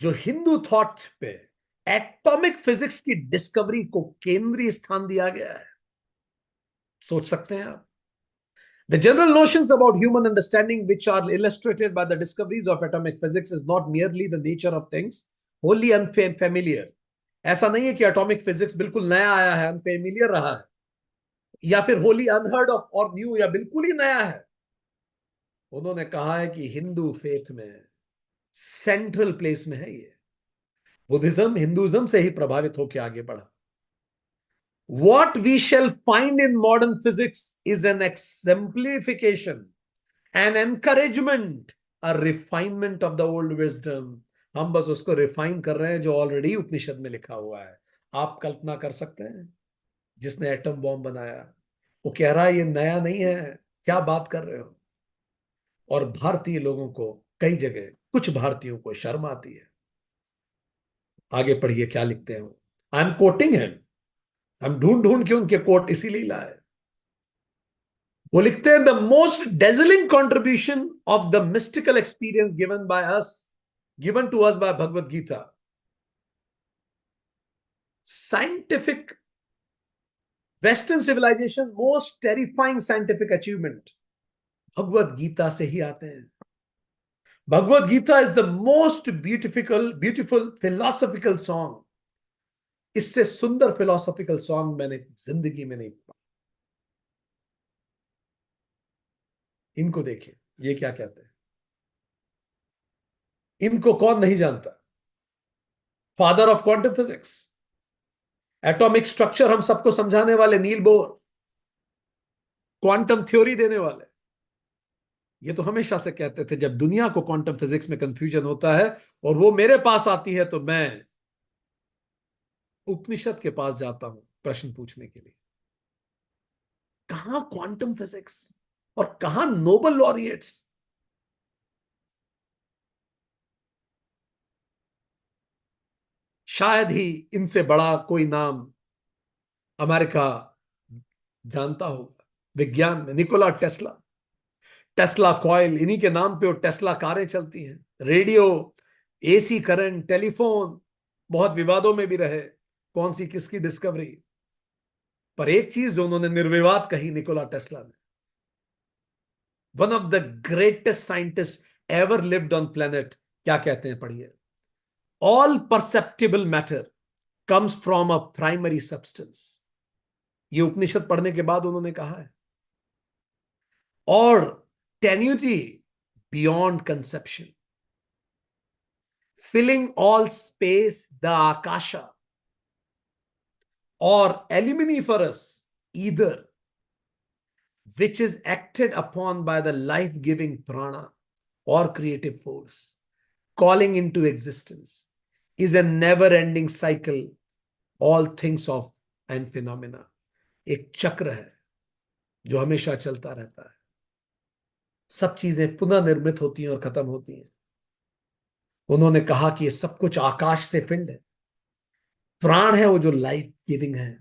जो हिंदू थॉट पे एटॉमिक फिजिक्स की डिस्कवरी को केंद्रीय स्थान दिया गया है, सोच सकते हैं आप। The general notions about human understanding which are illustrated by the discoveries of atomic physics is not merely the nature of things wholly unfamiliar. ऐसा नहीं है कि एटॉमिक फिजिक्स बिल्कुल नया आया है, अनफेमिलियर रहा है, या फिर होली अनहर्ड ऑफ और न्यू, या बिल्कुल ही नया है। उन्होंने कहा है कि हिंदू फेथ में सेंट्रल प्लेस में है ये। बुद्धिज्म हिंदुइज्म से ही प्रभावित होकर आगे बढ़ा। What we shall find in modern physics is an exemplification, an encouragement, a refinement of the old wisdom. हम बस उसको रिफाइन कर रहे हैं जो ऑलरेडी उपनिषद में लिखा हुआ है। आप कल्पना कर सकते हैं, जिसने एटम बॉम्ब बनाया वो कह रहा है ये नया नहीं है, क्या बात कर रहे हो। और भारतीय लोगों को कई जगह, कुछ भारतीयों को शर्म आती है। आगे पढ़िए क्या लिखते हैं। आई एम कोटिंग हिम, हम ढूंढ ढूंढ के उनके कोट इसीलिए लाए। वो लिखते हैं the most dazzling contribution of the mystical experience given by us, given to us by Bhagavad Gita, scientific western civilisation most terrifying scientific achievement Bhagavad Gita से ही आते हैं। Bhagavad Gita is the most beautiful philosophical song. इससे सुंदर फिलोसॉफिकल सॉन्ग मैंने जिंदगी में नहीं पढ़ा। इनको देखिए ये क्या कहते हैं, इनको कौन नहीं जानता। Father of quantum physics, atomic structure हम सबको समझाने वाले नील बोर, क्वांटम थ्योरी देने वाले। ये तो हमेशा से कहते थे जब दुनिया को क्वांटम फिजिक्स में कंफ्यूजन होता है और वो मेरे पास आती है तो मैं उपनिषद के पास जाता हूं प्रश्न पूछने के लिए। कहां क्वांटम फिजिक्स और कहां नोबेल लॉरिएट्स। शायद ही इनसे बड़ा कोई नाम अमेरिका जानता होगा विज्ञान में, निकोला टेस्ला। टेस्ला कॉइल, इन्हीं के नाम पे वो टेस्ला कारें चलती हैं। रेडियो, एसी करंट, टेलीफोन बहुत विवादों में भी रहे, कौन सी किसकी डिस्कवरी। पर एक चीज जो उन्होंने निर्विवाद कही निकोला टेस्ला ने, one of the greatest scientist ever lived on planet, क्या कहते हैं पढ़िए। All perceptible matter comes from a primary substance. ये उपनिषद पढ़ने के बाद उन्होंने कहा है। और tenuity beyond conception, filling all space, the akasha, or aluminiferous ether, which is acted upon by the life-giving prana or creative force, calling into existence, is a never-ending cycle, all things of and phenomena. एक चक्र है जो हमेशा चलता रहता है। सब चीजें पुनः निर्मित होती हैं और खत्म होती हैं। उन्होंने कहा कि ये सब कुछ आकाश से फिल्ड है, प्राण है वो जो लाइफ गिविंग है।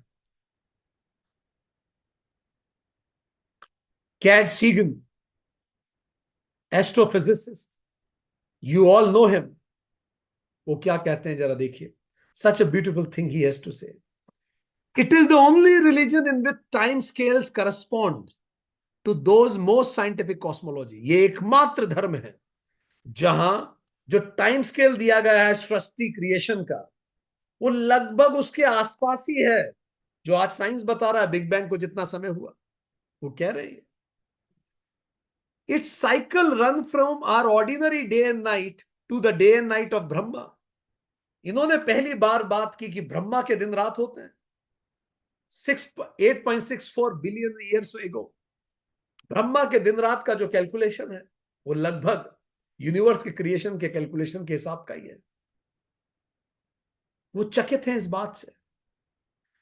Carl Sagan astrophysicist, you all know him. वो क्या कहते हैं जरा देखिए, such a beautiful thing he has to say. It is the only religion in which time scales correspond to those most scientific cosmology. ये एकमात्र धर्म है जहां जो टाइम स्केल दिया गया है सृष्टि क्रिएशन का, वो लगभग उसके आसपास ही है जो आज साइंस बता रहा है बिग बैंग को जितना समय हुआ। वो कह रहे हैं it's cycle run from our ordinary day and night to the day and night of Brahma. इन्होंने पहली बार बात की कि ब्रह्मा के दिन रात होते हैं 8.64 बिलियन ईयर्स एगो। ब्रह्मा के दिन रात का जो कैलकुलेशन है वो लगभग यूनिवर्स के क्रिएशन के कैलकुलेशन के हिसाब का ही है। वो चकित हैं इस बात से।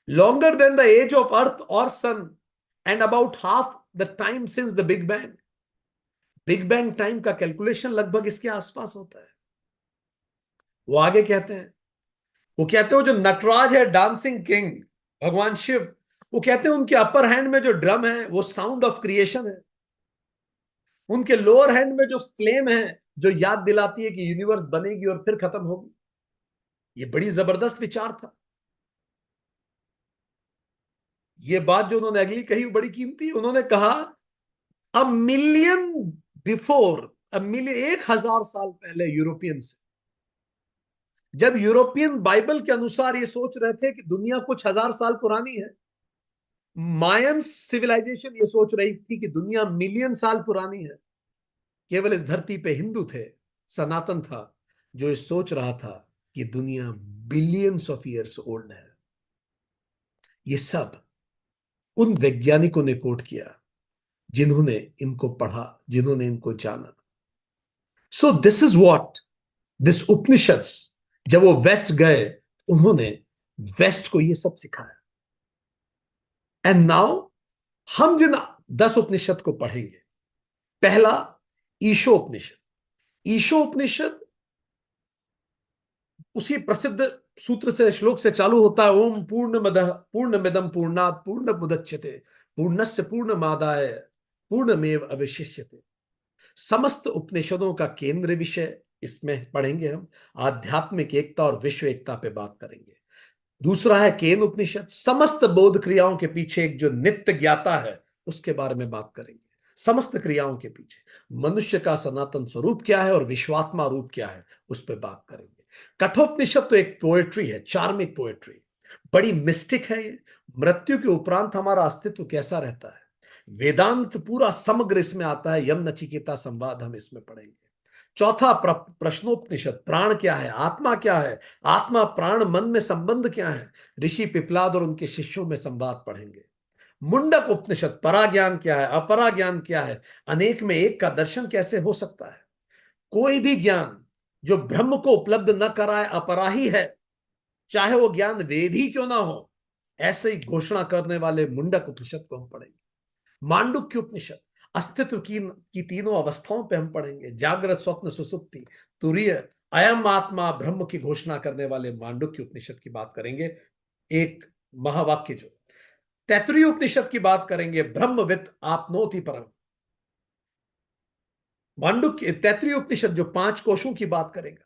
Longer than the age of earth और sun and about half the time since the big bang. Big bang time का कैलकुलेशन लगभग इसके आसपास होता है। वो आगे कहते हैं, वो कहते हैं जो नटराज है डांसिंग किंग भगवान शिव, वो कहते हैं उनके अपर हैंड में जो ड्रम है वो साउंड ऑफ क्रिएशन है। उनके लोअर हैंड में जो फ्लेम है जो याद दिलाती है कि यूनिवर्स बनेगी और फिर खत्म होगी। ये बड़ी जबरदस्त विचार था। ये बात जो उन्होंने अगली कही वो बड़ी कीमती। उन्होंने कहा a million before, a million 1,000 साल पहले यूरोपियंस, जब यूरोपियन बाइबल के अनुसार ये सोच रहे थे कि दुनिया कुछ हजार साल पुरानी है, मायन सिविलाइजेशन ये सोच रही थी कि दुनिया मिलियन साल पुरानी है। केवल इस धरती पे हिंदू थे, सनातन था, जो ये सोच रहा था कि दुनिया बिलियंस ऑफ ईयर्स ओल्ड है। ये सब उन वैज्ञानिकों ने कोट किया जिन्होंने इनको पढ़ा, जिन्होंने इनको जाना। So this is what this Upanishads, जब वो वेस्ट गए उन्होंने वेस्ट को ये सब सिखाया। एंड नाउ हम जिन 10 उपनिषद को पढ़ेंगे, पहला ईशोपनिषद। ईशोपनिषद उसी प्रसिद्ध सूत्र से, श्लोक से चालू होता है, ओम पूर्णमदः पूर्णमिदं पूर्णात् पूर्णमुदच्यते पूर्णस्य पूर्णमादाय पूर्णमेव अवशिष्यते। समस्त उपनिषदों का केंद्र विषय इसमें पढ़ेंगे हम। आध्यात्मिक एकता और विश्व एकता पे बात करेंगे। दूसरा है केन उपनिषद, समस्त बोध क्रियाओं के पीछे एक जो नित्य ज्ञाता है उसके बारे में बात करेंगे। समस्त क्रियाओं के पीछे मनुष्य का सनातन स्वरूप क्या है और विश्वात्मा रूप क्या है, उस पर बात करेंगे। कठोपनिषद तो एक पोएट्री है, चार्मिक पोएट्री, बड़ी मिस्टिक है ये। मृत्यु के उपरांत हमारा अस्तित्व कैसा रहता है, वेदांत पूरा समग्र इसमें आता है। यम नचिकेता संवाद हम इसमें पढ़ेंगे। चौथा प्रश्नोपनिषद, प्राण क्या है, आत्मा क्या है, आत्मा प्राण मन में संबंध क्या है, ऋषि पिपलाद और उनके शिष्यों में संवाद पढ़ेंगे। मुंडक उपनिषद, पराज्ञान क्या है, अपराज्ञान क्या है, अनेक में एक का दर्शन कैसे हो सकता है। कोई भी ज्ञान जो ब्रह्म को उपलब्ध न कराए अपराही है, चाहे वो ज्ञान वेद ही क्यों ना हो, ऐसे ही घोषणा करने वाले मुंडक उपनिषद को हम पढ़ेंगे। मांडुक्य उपनिषद अस्तित्व की तीनों अवस्थाओं पे हम पढ़ेंगे, जागृत स्वप्न सुसुप्ति तुरीय अयम आत्मा ब्रह्म की घोषणा करने वाले मांडुक्य उपनिषद की बात करेंगे। एक महावाक्य जो तैत्तरीय उपनिषद की बात करेंगे, ब्रह्मवित् आपनोति परम। मांडुक्य तैत्तरीय उपनिषद जो 5 कोशों की बात करेगा,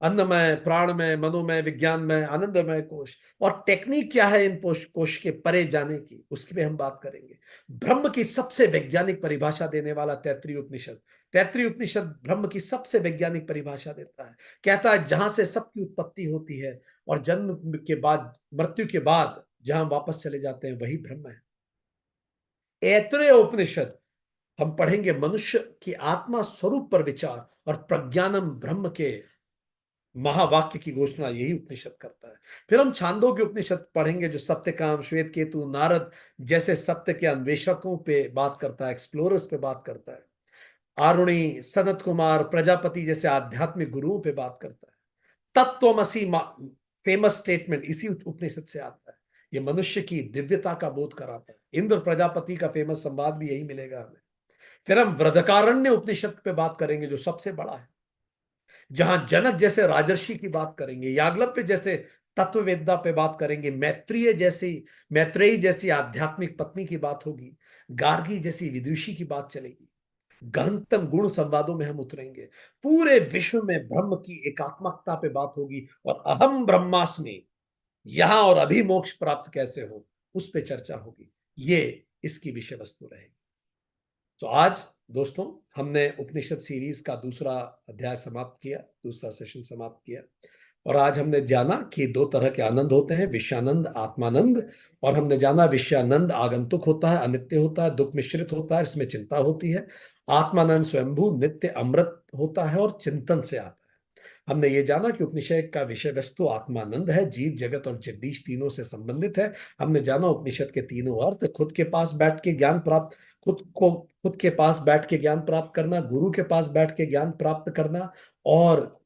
अन्नमय प्राणमय मनोमय विज्ञानमय आनंदमय कोश, और टेक्निक क्या है इन कोश के परे जाने की, उसकी भी हम बात करेंगे। ब्रह्म की सबसे वैज्ञानिक परिभाषा देने वाला तैत्तरीय उपनिषद। तैत्तरीय उपनिषद ब्रह्म की सबसे वैज्ञानिक परिभाषा देता है। कहता है जहां से सबकी उत्पत्ति होती है और जन्म के बाद मृत्यु के बाद जहां वापस चले जाते हैं वही ब्रह्म है। ऐतरेय उपनिषद हम पढ़ेंगे मनुष्य की आत्मा स्वरूप पर विचार और प्रज्ञानम ब्रह्म के महावाक्य की घोषणा यही उपनिषद करता है। फिर हम छांदोग्य उपनिषद पढ़ेंगे जो सत्यकाम श्वेत केतु नारद जैसे सत्य के अन्वेषकों पे बात करता है, एक्सप्लोरर्स पे बात करता है। आरुणि सनत कुमार प्रजापति जैसे आध्यात्मिक गुरुओं पे बात करता है। तत्वमसी फेमस स्टेटमेंट इसी उपनिषद से आता है। ये मनुष्य की दिव्यता का बोध कराता है। इंद्र प्रजापति का फेमस संवाद भी यही मिलेगा हमें। फिर हम वृद्धकारण्य उपनिषद पे बात करेंगे जो सबसे बड़ा है, जहां जनक जैसे राजर्षि की बात करेंगे, याग्लव्य जैसे तत्ववेद्ता पे बात करेंगे, मैत्रेयी जैसी आध्यात्मिक पत्नी की बात होगी, गार्गी जैसी विदुषी की बात चलेगी। गहनतम गुण संवादों में हम उतरेंगे। पूरे विश्व में ब्रह्म की एकात्मकता पे बात होगी और अहम ब्रह्मास्मि, यहां और अभी मोक्ष प्राप्त कैसे हो, उस पे चर्चा होगी। ये इसकी विषय वस्तु रहेगी। तो आज दोस्तों, हमने उपनिषद सीरीज का दूसरा अध्याय समाप्त किया, दूसरा सेशन समाप्त किया। और आज हमने जाना कि दो तरह के आनंद होते हैं, विषयानंद, आत्मानंद। और हमने जाना विषयानंद आगंतुक होता है, अनित्य होता है, दुख मिश्रित होता है, इसमें चिंता होती है। आत्मानंद स्वयंभू नित्य अमृत होता है और चिंतन से आता है। हमने ये जाना कि उपनिषद का विषय वस्तु आत्मानंद है, जीव जगत और जगदीश तीनों से संबंधित है। हमने जाना उपनिषद के तीनों अर्थ, खुद के पास बैठ के ज्ञान प्राप्त, खुद के पास बैठ के ज्ञान प्राप्त करना, गुरु के पास बैठ के ज्ञान प्राप्त करना, और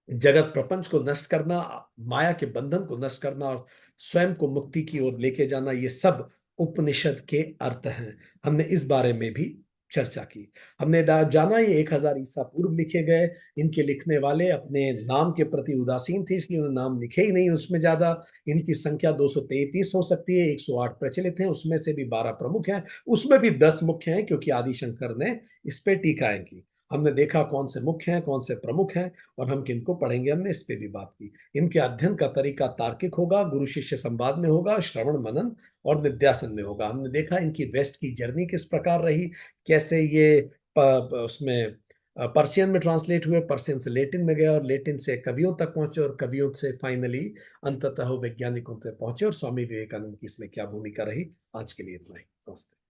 जगत प्रपंच को नष्ट करना, माया के बंधन को नष्ट करना और स्वयं को मुक्ति की ओर लेके जाना, ये सब उपनिषद के अर्थ हैं। हमने इस बारे में भी चर्चा की। हमने जाना ये 1000 ईसा पूर्व लिखे गए। इनके लिखने वाले अपने नाम के प्रति उदासीन थे, इसलिए उन्होंने नाम लिखे ही नहीं उसमें ज्यादा। इनकी संख्या 233 हो सकती है, 108 प्रचलित हैं, उसमें से भी 12 प्रमुख हैं, उसमें भी 10 मुख्य हैं, क्योंकि आदि शंकर ने इस पे टीकाएं की। हमने देखा कौन से मुख्य हैं, कौन से प्रमुख हैं, और हम किनको पढ़ेंगे, हमने इस पे भी बात की। इनके अध्ययन का तरीका तार्किक होगा, गुरु शिष्य संवाद में होगा, श्रवण मनन और निध्यासन में होगा। हमने देखा इनकी वेस्ट की जर्नी किस प्रकार रही, कैसे ये उसमें पर्शियन में ट्रांसलेट हुए, पर्शियन से लेटिन में गए और लेटिन से कवियों तक पहुंचे और कवियों से फाइनली अंततः वैज्ञानिकों तक पहुंचे, और स्वामी विवेकानंद की इसमें क्या भूमिका रही। आज के लिए इतना ही। नमस्ते।